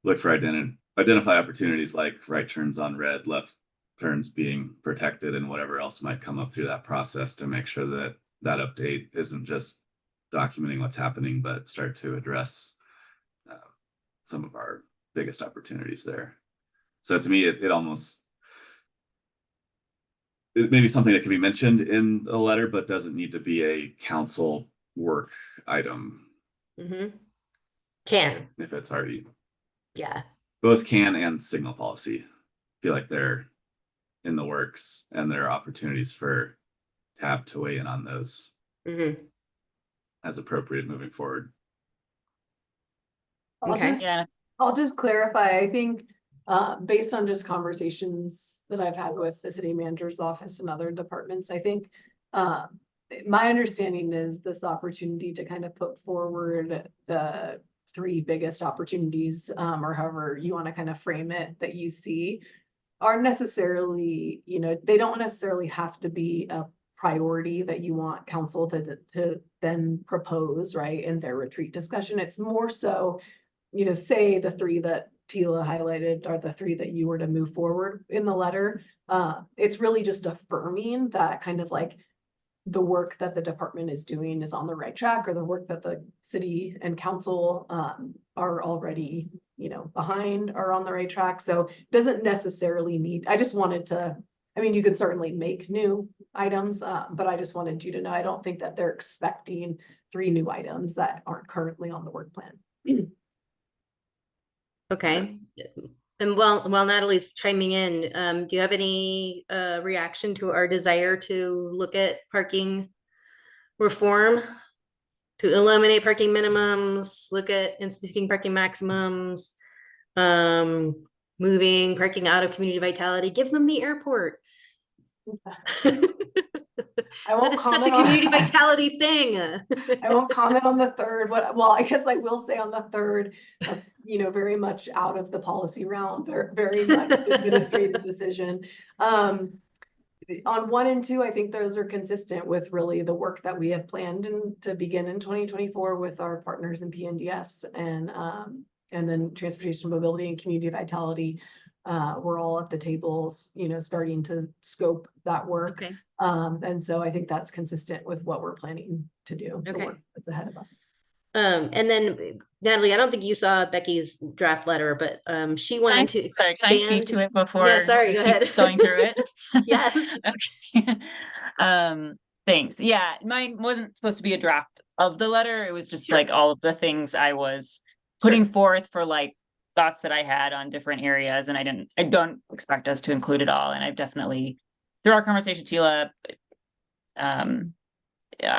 look for identify opportunities like right turns on red, left turns being protected, and whatever else might come up through that process to make sure that that update isn't just documenting what's happening, but start to address some of our biggest opportunities there. So to me, it almost it may be something that can be mentioned in a letter, but doesn't need to be a council work item. CAN. If it's already, yeah, both CAN and signal policy feel like they're in the works, and there are opportunities for TAB to weigh in on those as appropriate moving forward. I'll just clarify. I think based on just conversations that I've had with the city manager's office and other departments, I think my understanding is this opportunity to kind of put forward the three biggest opportunities, or however you want to kind of frame it, that you see aren't necessarily, they don't necessarily have to be a priority that you want council to then propose, right, in their retreat discussion. It's more so, say the three that Tila highlighted are the three that you were to move forward in the letter. It's really just affirming that kind of like the work that the department is doing is on the right track, or the work that the city and council are already, behind are on the right track. So it doesn't necessarily need, I just wanted to, you could certainly make new items, but I just wanted you to know, I don't think that they're expecting 3 new items that aren't currently on the work plan. Okay. And while Natalie's chiming in, do you have any reaction to our desire to look at parking reform, to eliminate parking minimums, look at instituting parking maximums, moving parking out of community vitality, give them the airport? That is such a community vitality thing. I won't comment on the third. Well, I guess I will say on the third, that's, very much out of the policy realm, very much administrative decision. On 1 and 2, I think those are consistent with really the work that we have planned to begin in 2024 with our partners in PNDS and then transportation, mobility, and community vitality. We're all at the tables, starting to scope that work. Okay. And so I think that's consistent with what we're planning to do. Okay. The work that's ahead of us. And then Natalie, I don't think you saw Becky's draft letter, but she wanted to Sorry, expand. can I speak to it before? Yeah, sorry, go I keep ahead. Going through it. Yes. Okay. Thanks. Yeah, mine wasn't supposed to be a draft of the letter. It was just Sure. like all of the things I was putting forth for like thoughts that I had on different areas, and I don't expect us to include it all. And I've definitely, through our conversation, Tila,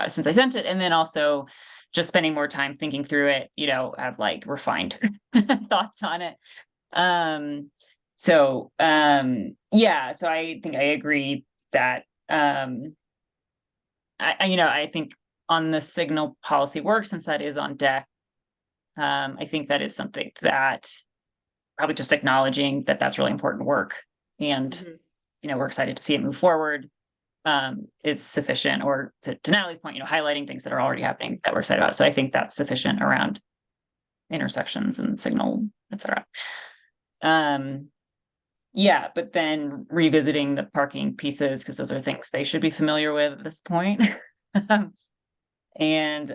since I sent it, and then also just spending more time thinking through it, have like refined thoughts on it. So I think I agree that I think on the signal policy work, since that is on deck, I think that is something that probably just acknowledging that that's really important work, and we're excited to see it move forward, is sufficient, or to Natalie's point, highlighting things that are already happening that we're excited about. So I think that's sufficient around intersections and signal, etc. Yeah, but then revisiting the parking pieces, because those are things they should be familiar with at this point. And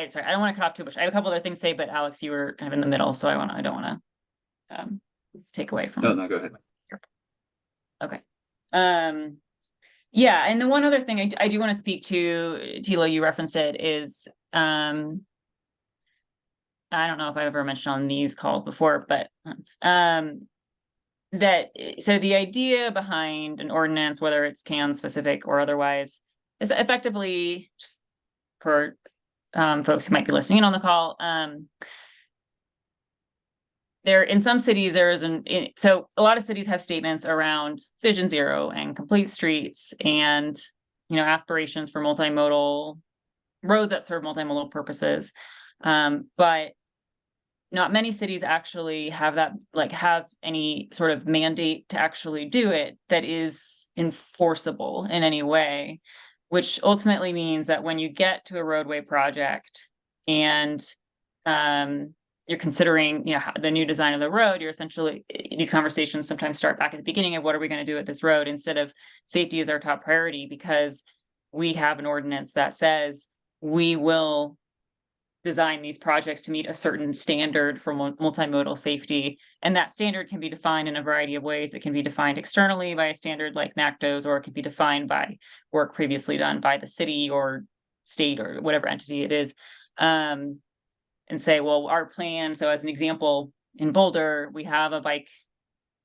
sorry, I don't want to cut off too much. I have a couple other things to say, but Alex, you were kind of in the middle, so I don't want to take away from. No, go ahead. Okay. Yeah, and the one other thing I do want to speak to, Tila, you referenced it, is I don't know if I've ever mentioned on these calls before, but so the idea behind an ordinance, whether it's CAN specific or otherwise, is effectively, just for folks who might be listening in on the call, there in some cities so a lot of cities have statements around Vision Zero and complete streets, and aspirations for multimodal roads that serve multimodal purposes, but not many cities actually have that, like have any sort of mandate to actually do it that is enforceable in any way, which ultimately means that when you get to a roadway project and you're considering, the new design of the road, you're essentially, these conversations sometimes start back at the beginning of what are we going to do with this road, instead of safety is our top priority, because we have an ordinance that says we will design these projects to meet a certain standard for multimodal safety. And that standard can be defined in a variety of ways. It can be defined externally by a standard like NACTOS, or it can be defined by work previously done by the city or state or whatever entity it is. And say, well, our plan, so as an example, in Boulder, we have a bike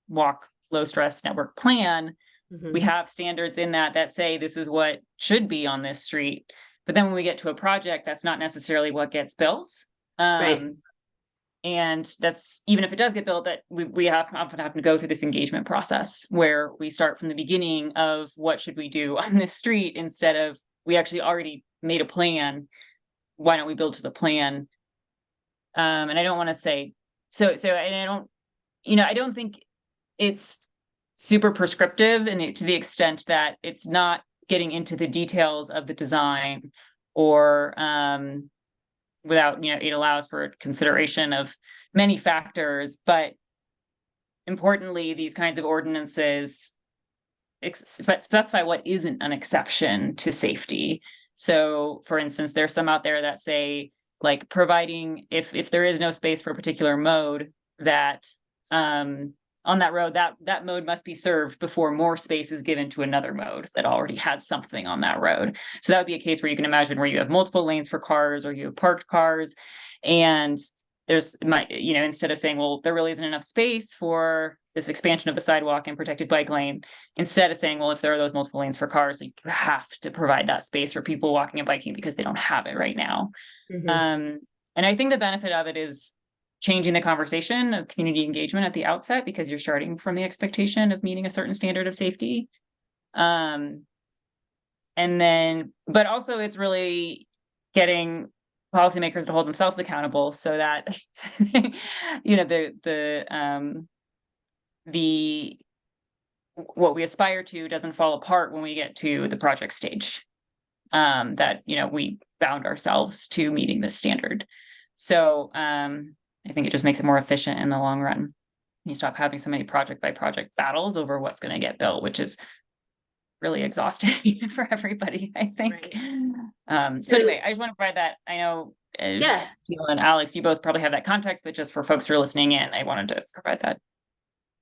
walk low stress network plan. We have standards in that say this is what should be on this street. But then when we get to a project, that's not necessarily what gets built. Right. And that's, even if it does get built, that we often have to go through this engagement process where we start from the beginning of what should we do on this street, instead of we actually already made a plan. Why don't we build to the plan? And I don't want to say, and I don't think it's super prescriptive, and to the extent that it's not getting into the details of the design, or without, it allows for consideration of many factors. But importantly, these kinds of ordinances specify what isn't an exception to safety. So for instance, there's some out there that say, like, providing if there is no space for a particular mode, that on that road, that mode must be served before more space is given to another mode that already has something on that road. So that would be a case where you can imagine where you have multiple lanes for cars, or you have parked cars, and instead of saying, well, there really isn't enough space for this expansion of the sidewalk and protected bike lane, instead of saying, well, if there are those multiple lanes for cars, you have to provide that space for people walking and biking because they don't have it right now. And I think the benefit of it is changing the conversation of community engagement at the outset, because you're starting from the expectation of meeting a certain standard of safety. And then, but also it's really getting policymakers to hold themselves accountable, so that what we aspire to doesn't fall apart when we get to the project stage. That we bound ourselves to meeting this standard. So I think it just makes it more efficient in the long run. You stop having so many project by project battles over what's going to get built, which is really exhausting for everybody, I think. So So- anyway, I just want to provide that. I know Yeah. Jill and Alex, you both probably have that context, but just for folks who are listening in, I wanted to provide that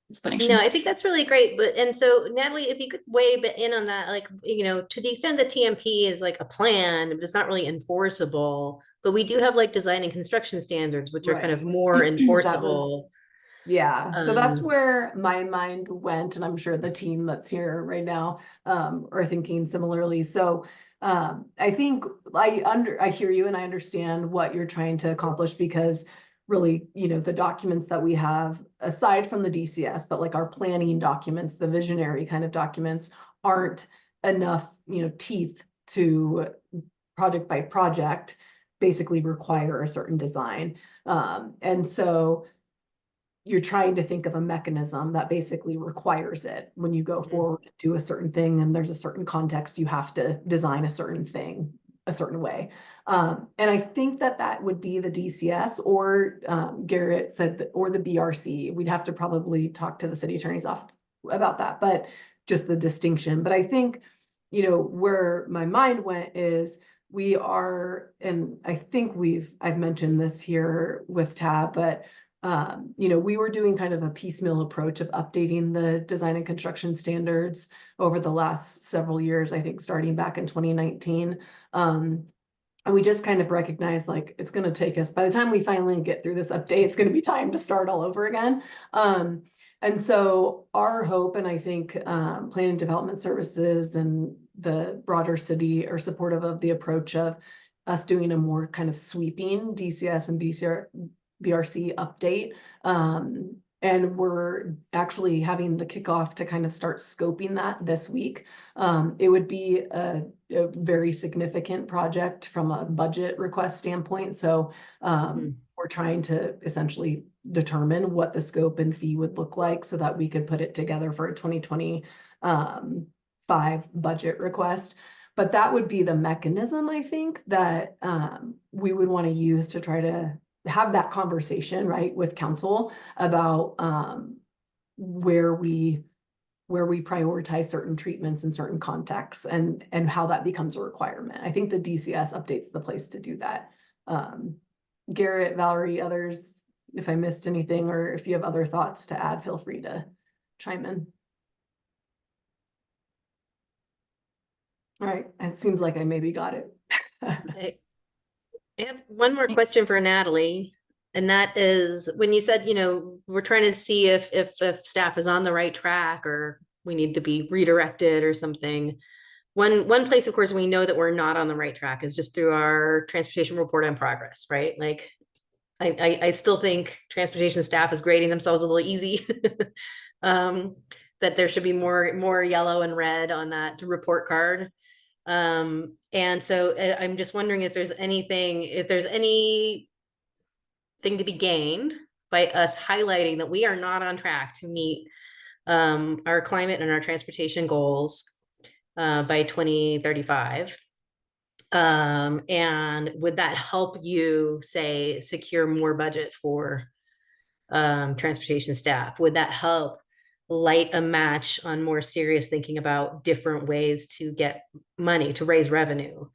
explanation. No, I think that's really great. But, and so Natalie, if you could weigh a bit in on that, like, you know, to the extent that TMP is like a plan, but it's not really enforceable, but we do have like design and construction standards, which are kind Right. of more enforceable. Yeah, so that's Um, where my mind went, and I'm sure the team that's here right now are thinking similarly. So I think I hear you and I understand what you're trying to accomplish, because really, you know, the documents that we have, aside from the DCS, but like our planning documents, the visionary kind of documents, aren't enough, you know, teeth to project by project basically require a certain design. And so you're trying to think of a mechanism that basically requires it when you go forward and do a certain thing, and there's a certain context, you have to design a certain thing a certain way. And I think that that would be the DCS, or Garrett said that, or the BRC. We'd have to probably talk to the city attorney's office about that, but just the distinction. But I think, you know, where my mind went is we are, and I think I've mentioned this here with Tab, but you know, we were doing kind of a piecemeal approach of updating the design and construction standards over the last several years, I think starting back in 2019. And we just kind of recognized, like, it's going to take us, by the time we finally get through this update, it's going to be time to start all over again. And so our hope, and I think Planning Development Services and the broader city are supportive of the approach of us doing a more kind of sweeping DCS and BRC update. And we're actually having the kickoff to kind of start scoping that this week. It would be a very significant project from a budget request standpoint. So we're trying to essentially determine what the scope and fee would look like so that we could put it together for a 2025 budget request. But that would be the mechanism, I think, that we would want to use to try to have that conversation, right, with council about where we prioritize certain treatments in certain contexts, and how that becomes a requirement. I think the DCS update's the place to do that. Garrett, Valerie, others, if I missed anything, or if you have other thoughts to add, feel free to chime in. All right, it seems like I maybe got it. I have one more question for Natalie, and that is, when you said, you know, we're trying to see if staff is on the right track, or we need to be redirected or something. One place, of course, we know that we're not on the right track is just through our transportation report on progress, right? Like, I still think transportation staff is grading themselves a little easy. That there should be more yellow and red on that report card. And so I'm just wondering if there's anything to be gained by us highlighting that we are not on track to meet our climate and our transportation goals by 2035. And would that help you, say, secure more budget for transportation staff? Would that help light a match on more serious thinking about different ways to get money, to raise revenue,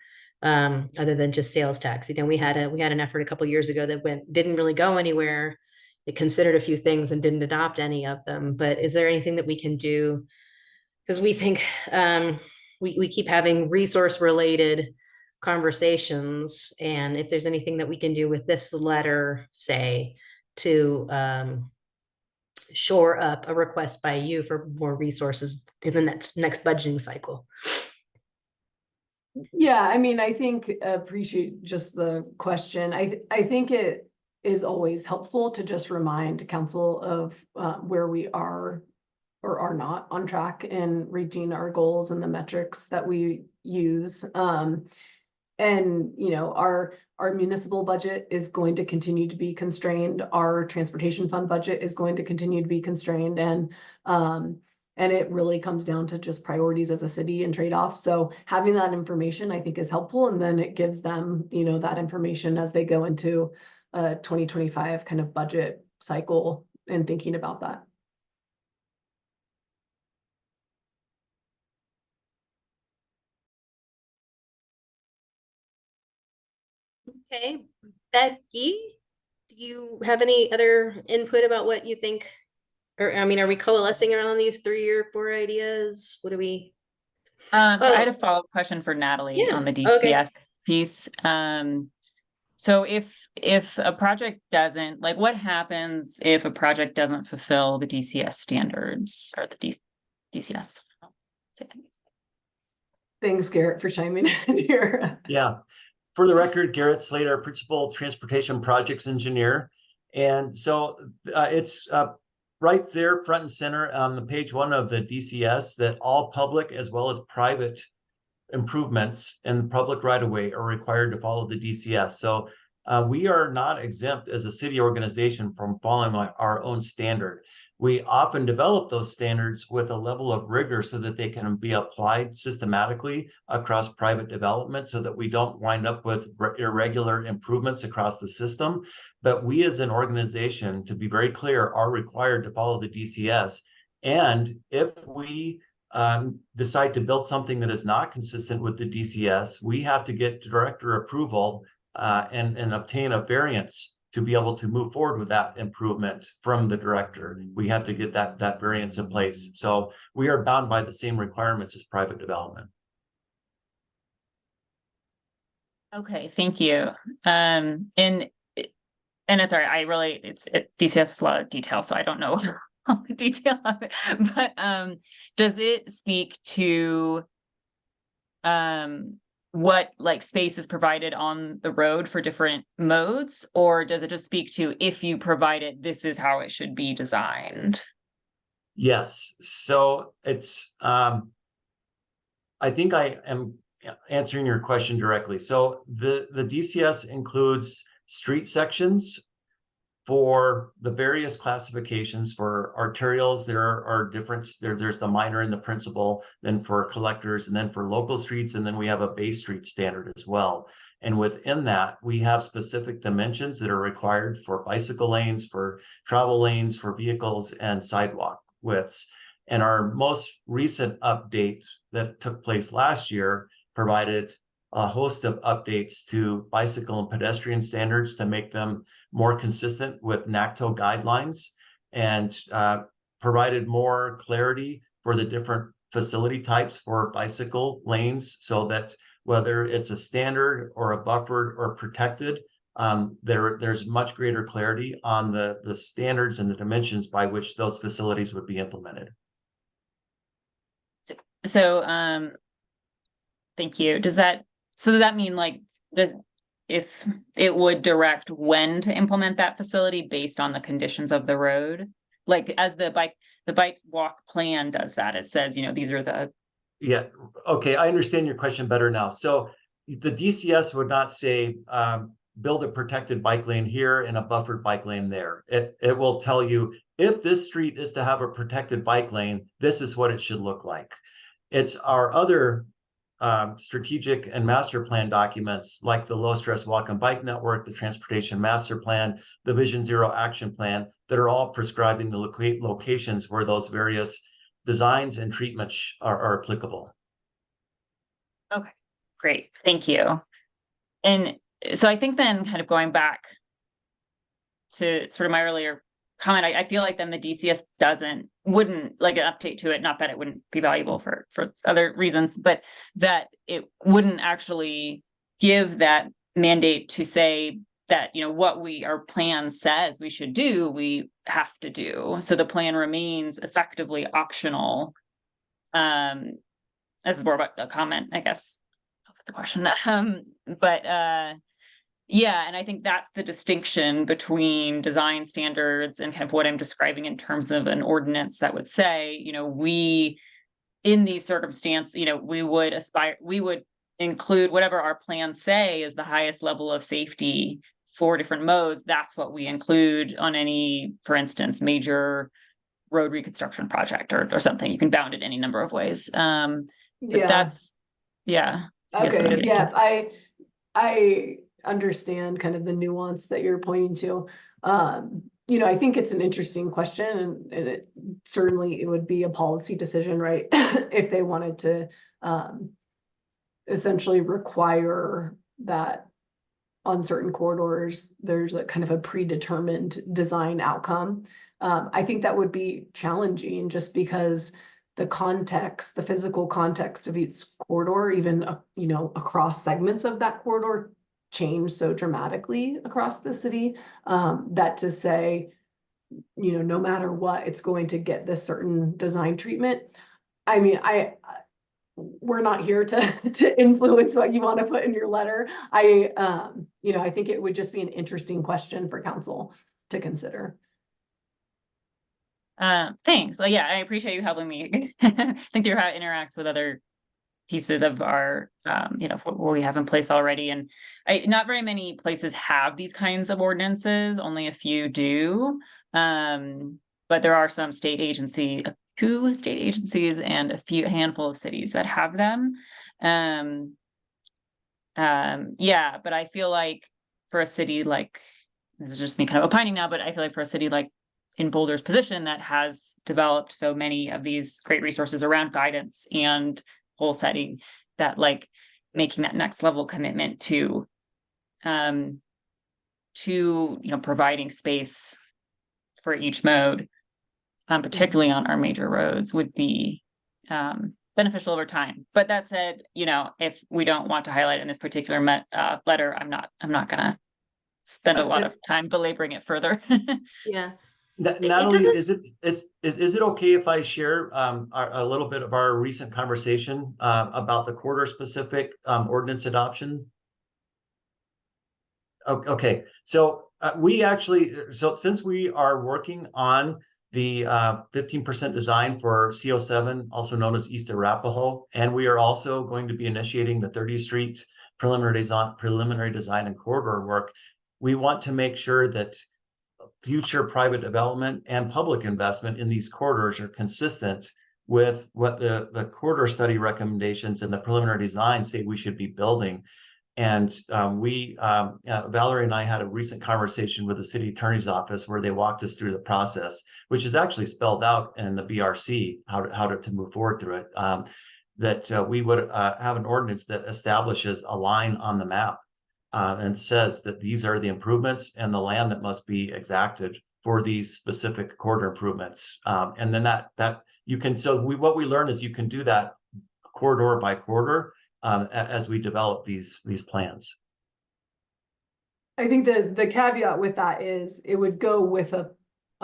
other than just sales tax? You know, we had an effort a couple of years ago that didn't really go anywhere. It considered a few things and didn't adopt any of them. But is there anything that we can do? Because we think we keep having resource related conversations, and if there's anything that we can do with this letter, say, to shore up a request by you for more resources in the next budgeting cycle. Yeah, I mean, I think appreciate just the question. I think it is always helpful to just remind council of where we are or are not on track in reaching our goals and the metrics that we use. And, you know, our municipal budget is going to continue to be constrained. Our transportation fund budget is going to continue to be constrained. And it really comes down to just priorities as a city and trade-offs. So having that information, I think, is helpful. And then it gives them, you know, that information as they go into a 2025 kind of budget cycle and thinking about that. Okay, Becky, do you have any other input about what you think? Or, I mean, are we coalescing around these 3 or 4 ideas? What do we? So I had Oh. a follow-up question for Natalie on the Okay. DCS piece. So if a project doesn't, like, what happens if a project doesn't fulfill the DCS standards or the DCS? Thanks, Garrett, for chiming in here. Yeah, for the record, Garrett Slater, Principal Transportation Projects Engineer. And so it's right there front and center on the page 1 of the DCS that all public as well as private improvements in the public right-of-way are required to follow the DCS. So we are not exempt as a city organization from following our own standard. We often develop those standards with a level of rigor so that they can be applied systematically across private development so that we don't wind up with irregular improvements across the system. But we as an organization, to be very clear, are required to follow the DCS. And if we decide to build something that is not consistent with the DCS, we have to get director approval and obtain a variance to be able to move forward with that improvement from the director. We have to get that variance in place. So we are bound by the same requirements as private development. Okay, thank you. And it's all right, DCS has a lot of detail, so I don't know all the detail of it. But does it speak to what like space is provided on the road for different modes, or does it just speak to if you provide it, this is how it should be designed? Yes, so it's I think I am answering your question directly. So the DCS includes street sections for the various classifications. For arterials, there are different, there's the minor and the principal, then for collectors, and then for local streets, and then we have a base street standard as well. And within that, we have specific dimensions that are required for bicycle lanes, for travel lanes, for vehicles, and sidewalk widths. And our most recent update that took place last year provided a host of updates to bicycle and pedestrian standards to make them more consistent with NACTO guidelines, and provided more clarity for the different facility types for bicycle lanes, so that whether it's a standard or a buffered or protected, there's much greater clarity on the standards and the dimensions by which those facilities would be implemented. So thank you. Does that mean like if it would direct when to implement that facility based on the conditions of the road? Like as the bike walk plan does that, it says, these are the. Yeah, okay, I understand your question better now. So the DCS would not say build a protected bike lane here and a buffered bike lane there. It will tell you, if this street is to have a protected bike lane, this is what it should look like. It's our other strategic and master plan documents, like the low stress walk and bike network, the transportation master plan, the Vision Zero action plan, that are all prescribing the locations where those various designs and treatments are applicable. Okay, great, thank you. And so I think then, kind of going back to sort of my earlier comment, I feel like then the DCS wouldn't like an update to it, not that it wouldn't be valuable for other reasons, but that it wouldn't actually give that mandate to say that, what our plan says we should do, we have to do. So the plan remains effectively optional. This is more about a comment, I guess. That's a question. Yeah, and I think that's the distinction between design standards and kind of what I'm describing in terms of an ordinance that would say, we, in these circumstances, we would include whatever our plans say is the highest level of safety for different modes. That's what we include on any, for instance, major road reconstruction project or something. You can bound it any number of ways. But that's, yeah. Okay, yeah, I understand kind of the nuance that you're pointing to. I think it's an interesting question, and it certainly it would be a policy decision, right? If they wanted to essentially require that on certain corridors, there's a kind of a predetermined design outcome. I think that would be challenging just because the context, the physical context of each corridor, even, you know, across segments of that corridor change so dramatically across the city, that to say, you know, no matter what, it's going to get this certain design treatment. I mean, we're not here to influence what you want to put in your letter. You know, I think it would just be an interesting question for council to consider. Thanks. Yeah, I appreciate you helping me think through how it interacts with other pieces of our, you know, what we have in place already. And not very many places have these kinds of ordinances, only a few do. But there are some state agency, 2 state agencies and a handful of cities that have them. Yeah, but I feel like for a city like, this is just me kind of opining now, but I feel like for a city like in Boulder's position that has developed so many of these great resources around guidance and goal setting, that like making that next level commitment to you know, providing space for each mode, particularly on our major roads, would be beneficial over time. But that said, you know, if we don't want to highlight in this particular letter, I'm not gonna spend a lot of time belaboring it further. Yeah. Natalie, is it okay if I share a little bit of our recent conversation about the corridor specific ordinance adoption? Okay, so we actually, since we are working on the 15% design for CO7, also known as East Arapahoe, and we are also going to be initiating the 30th Street preliminary design and corridor work, we want to make sure that future private development and public investment in these corridors are consistent with what the corridor study recommendations and the preliminary design say we should be building. And Valerie and I had a recent conversation with the city attorney's office where they walked us through the process, which is actually spelled out in the BRC, how to move forward through it, that we would have an ordinance that establishes a line on the map and says that these are the improvements and the land that must be exacted for these specific corridor improvements. And then that you can, what we learned is you can do that corridor by corridor as we develop these plans. I think the caveat with that is it would go with a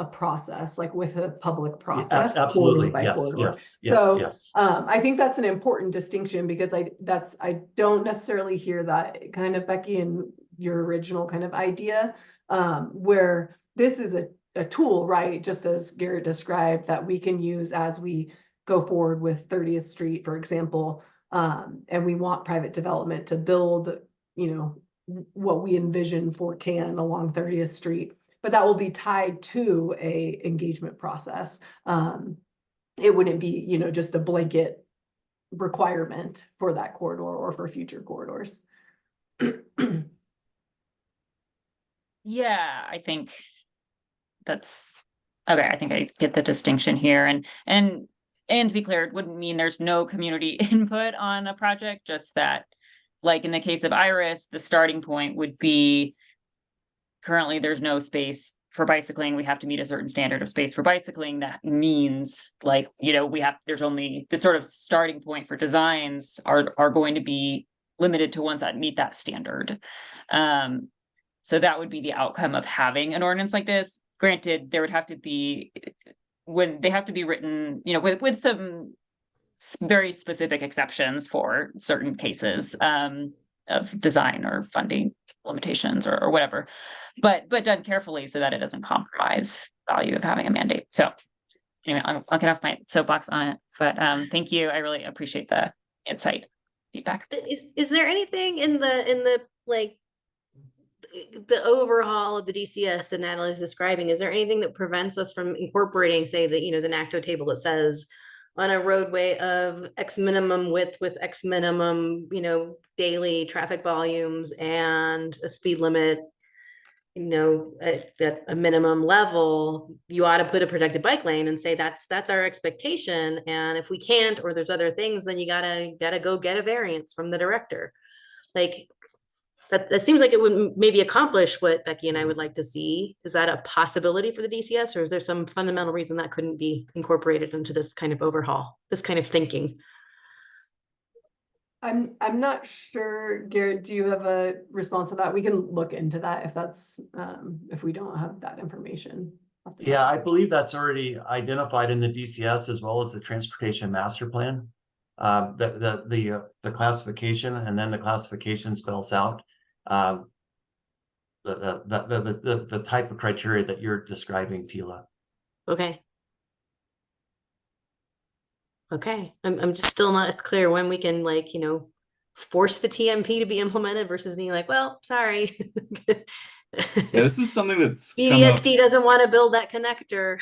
process, like with a public process. Absolutely. Corridor by Yes, corridor. yes, So, yes. I think that's an important distinction because I don't necessarily hear that kind of, Becky, in your original kind of idea, where this is a tool, right? Just as Garrett described, that we can use as we go forward with 30th Street, for example, and we want private development to build, you know, what we envision for CAN along 30th Street. But that will be tied to a engagement process. It wouldn't be, you know, just a blanket requirement for that corridor or for future corridors. Yeah, I think that's okay. I think I get the distinction here, and to be clear, it wouldn't mean there's no community input on a project, just that, like in the case of Iris, the starting point would be currently there's no space for bicycling. We have to meet a certain standard of space for bicycling. That means, like, you know, there's only the sort of starting point for designs are going to be limited to ones that meet that standard. So that would be the outcome of having an ordinance like this. Granted, there would have to be, when they have to be written, you know, with some very specific exceptions for certain cases of design or funding limitations or whatever, but done carefully so that it doesn't compromise value of having a mandate. So anyway, I'll get off my soapbox on it, but thank you. I really appreciate the insight, feedback. Is there anything in the like the overhaul of the DCS that Natalie's describing? Is there anything that prevents us from incorporating, say, the, you know, the NACTO table that says on a roadway of X minimum width with X minimum, you know, daily traffic volumes and a speed limit, you know, at a minimum level, you ought to put a protected bike lane and say that's our expectation. And if we can't, or there's other things, then you gotta go get a variance from the director. Like, that seems like it would maybe accomplish what Becky and I would like to see. Is that a possibility for the DCS, or is there some fundamental reason that couldn't be incorporated into this kind of overhaul, this kind of thinking? I'm not sure, Garrett, do you have a response to that? We can look into that if that's, if we don't have that information. off the top Yeah, of I our- believe that's already identified in the DCS as well as the Transportation Master Plan. The classification, and then the classification spells out the type of criteria that you're describing, Tila. Okay. Okay, I'm just still not clear when we can, like, you know, force the TMP to be implemented versus being like, well, sorry. Yeah, this is something that's come up. BDSD doesn't want to build that connector.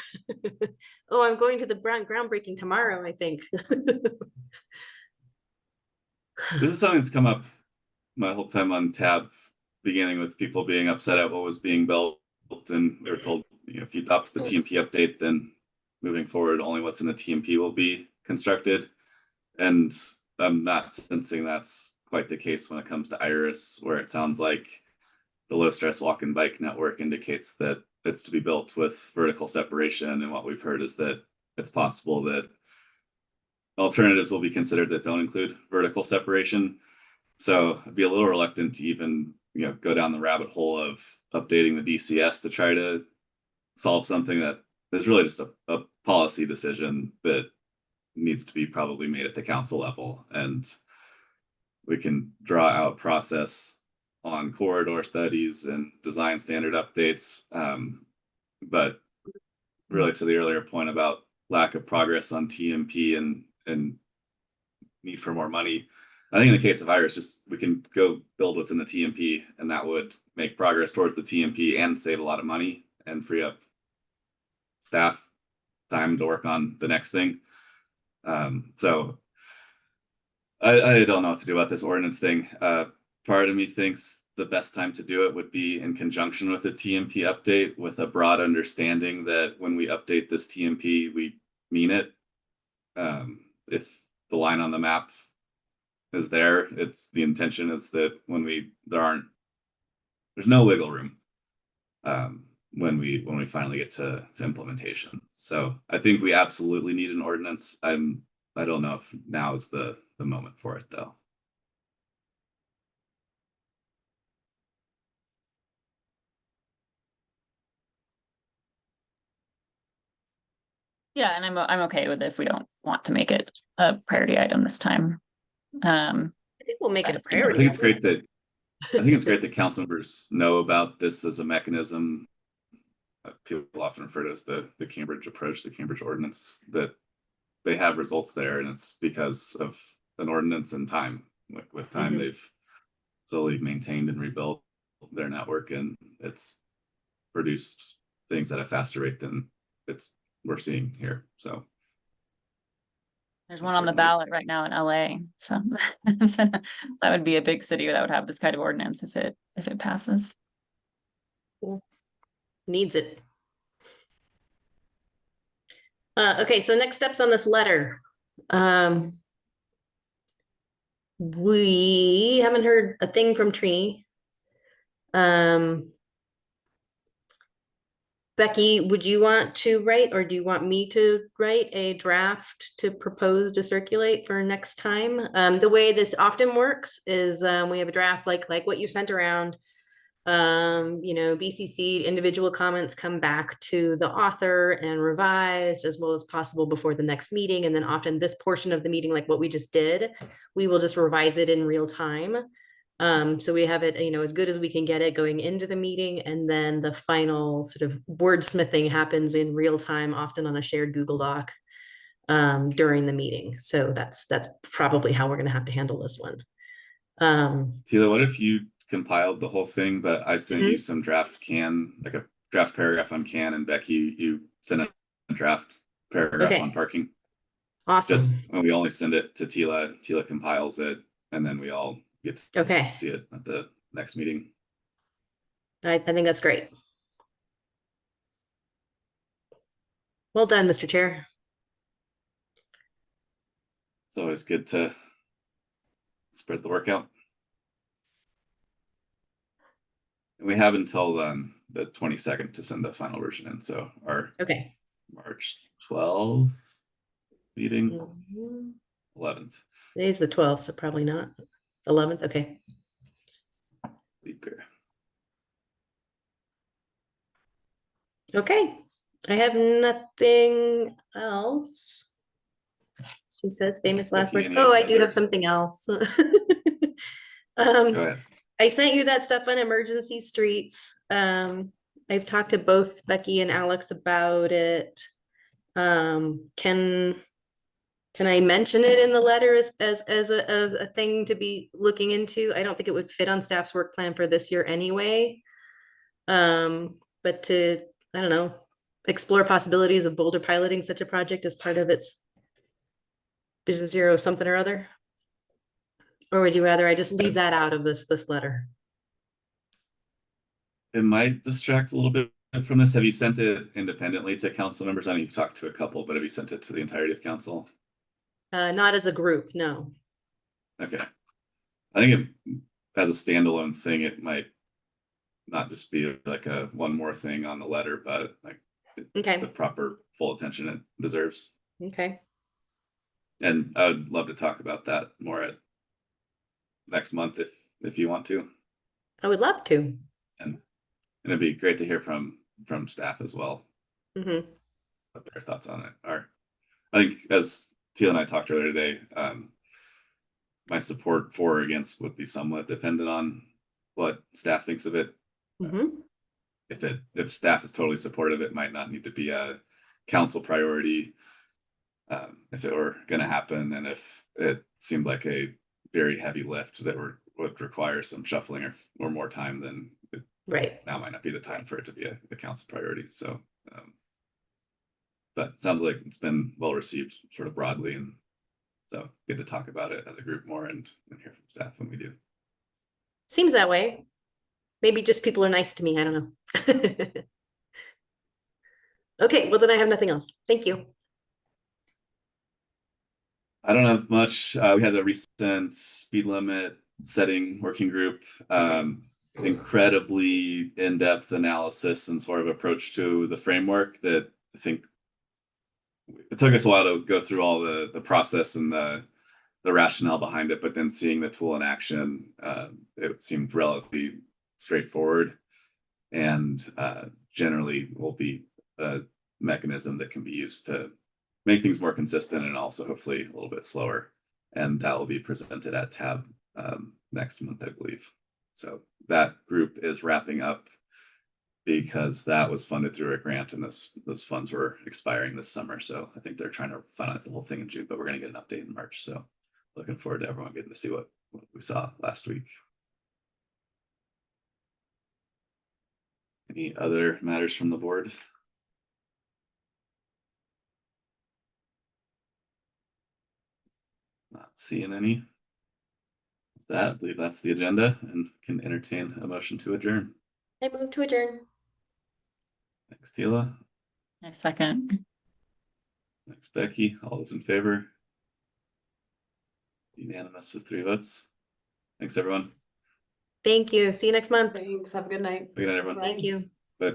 Oh, I'm going to the groundbreaking tomorrow, I think. This is something that's come up my whole time on tab, beginning with people being upset at what was being built, and they were told, you know, if you adopt the TMP update, then moving forward, only what's in the TMP will be constructed. And I'm not sensing that's quite the case when it comes to Iris, where it sounds like the low stress walk and bike network indicates that it's to be built with vertical separation. And what we've heard is that it's possible that alternatives will be considered that don't include vertical separation. So I'd be a little reluctant to even, you know, go down the rabbit hole of updating the DCS to try to solve something that is really just a policy decision that needs to be probably made at the council level. And we can draw out process on corridor studies and design standard updates. But really, to the earlier point about lack of progress on TMP and need for more money, I think in the case of Iris, just we can go build what's in the TMP, and that would make progress towards the TMP and save a lot of money and free up staff time to work on the next thing. So I don't know what to do about this ordinance thing. Part of me thinks the best time to do it would be in conjunction with a TMP update, with a broad understanding that when we update this TMP, we mean it. If the line on the map is there, it's the intention is that when there's no wiggle room when we finally get to implementation. So I think we absolutely need an ordinance. I don't know if now is the moment for it, though. Yeah, and I'm okay with it if we don't want to make it a priority item this time. I think we'll make it a I priority. think it's great that council members know about this as a mechanism. People often refer to as the Cambridge approach, the Cambridge ordinance, that they have results there, and it's because of an ordinance and time. With time, they've slowly maintained and rebuilt their network, and it's produced things at a faster rate than we're seeing here. So There's one on the ballot right now in LA, so that would be a big city that would have this kind of ordinance if it passes. Needs it. Okay, so next steps on this letter. We haven't heard a thing from Trini. Becky, would you want to write, or do you want me to write a draft to propose to circulate for next time? The way this often works is we have a draft like what you sent around. You know, BCC individual comments come back to the author and revised as well as possible before the next meeting. And then often this portion of the meeting, like what we just did, we will just revise it in real time. So we have it, you know, as good as we can get it going into the meeting, and then the final sort of wordsmithing happens in real time, often on a shared Google Doc during the meeting. So that's probably how we're going to have to handle this one. Tila, what if you compiled the whole thing, but I sent you some draft like a draft paragraph on CAN, and Becky, you sent a draft paragraph on parking. Awesome. Just when we only send it to Tila compiles it, and then we all get to see it at the next meeting. I think that's great. Well done, Mr. Chair. It's always good to spread the work out. And we have until the 22nd to send the final version in. So our Okay. March 12th meeting, Mhm. 11th. Today's the 12th, so probably not. 11th, okay. Leap year. Okay, I have nothing else. She says famous last Becky, words. any Oh, I do other- have something else. Go ahead. I sent you that stuff on emergency streets. I've talked to both Becky and Alex about it. Can I mention it in the letter as a thing to be looking into? I don't think it would fit on staff's work plan for this year anyway. But to, I don't know, explore possibilities of Boulder piloting such a project as part of its Vision Zero something or other? Or would you rather I just leave that out of this letter? It might distract a little bit from this. Have you sent it independently to council members? I know you've talked to a couple, but have you sent it to the entirety of council? Not as a group, no. Okay. I think it, as a standalone thing, it might not just be like a one more thing on the letter, but like the Okay, proper full attention it deserves. okay. And I would love to talk about that more at next month if you want to. I would love to. And it'd be great to hear from staff as well, Mhm. what their thoughts on it are. I think as Teal and I talked earlier today, my support for or against would be somewhat dependent on what staff thinks of it. Mhm. If staff is totally supportive, it might not need to be a council priority. If it were going to happen, and if it seemed like a very heavy lift that would require some shuffling or more time, then Right. now might not be the time for it to be a council priority. So, but it sounds like it's been well received sort of broadly, and so good to talk about it as a group more and hear from staff when we do. Seems that way. Maybe just people are nice to me. I don't know. Okay, well then I have nothing else. Thank you. I don't have much. We had a recent speed limit setting working group, incredibly in-depth analysis and sort of approach to the framework that I think it took us a while to go through all the process and the rationale behind it, but then seeing the tool in action, it seemed relatively straightforward and generally will be a mechanism that can be used to make things more consistent and also hopefully a little bit slower. And that will be presented at TAB next month, I believe. So that group is wrapping up because that was funded through a grant and those funds were expiring this summer. So I think they're trying to finalize the whole thing in June, but we're going to get an update in March. So looking forward to everyone getting to see what we saw last week. Any other matters from the board? Not seeing any. With that, I believe that's the agenda and can entertain a motion to adjourn. I move to adjourn. Thanks, Tila. A second. Thanks, Becky. All those in favor? Unanimous with 3 votes. Thanks, everyone. Thank you. See you next month. Thanks. Have a good night. Good night, everyone. Thank you. Bye.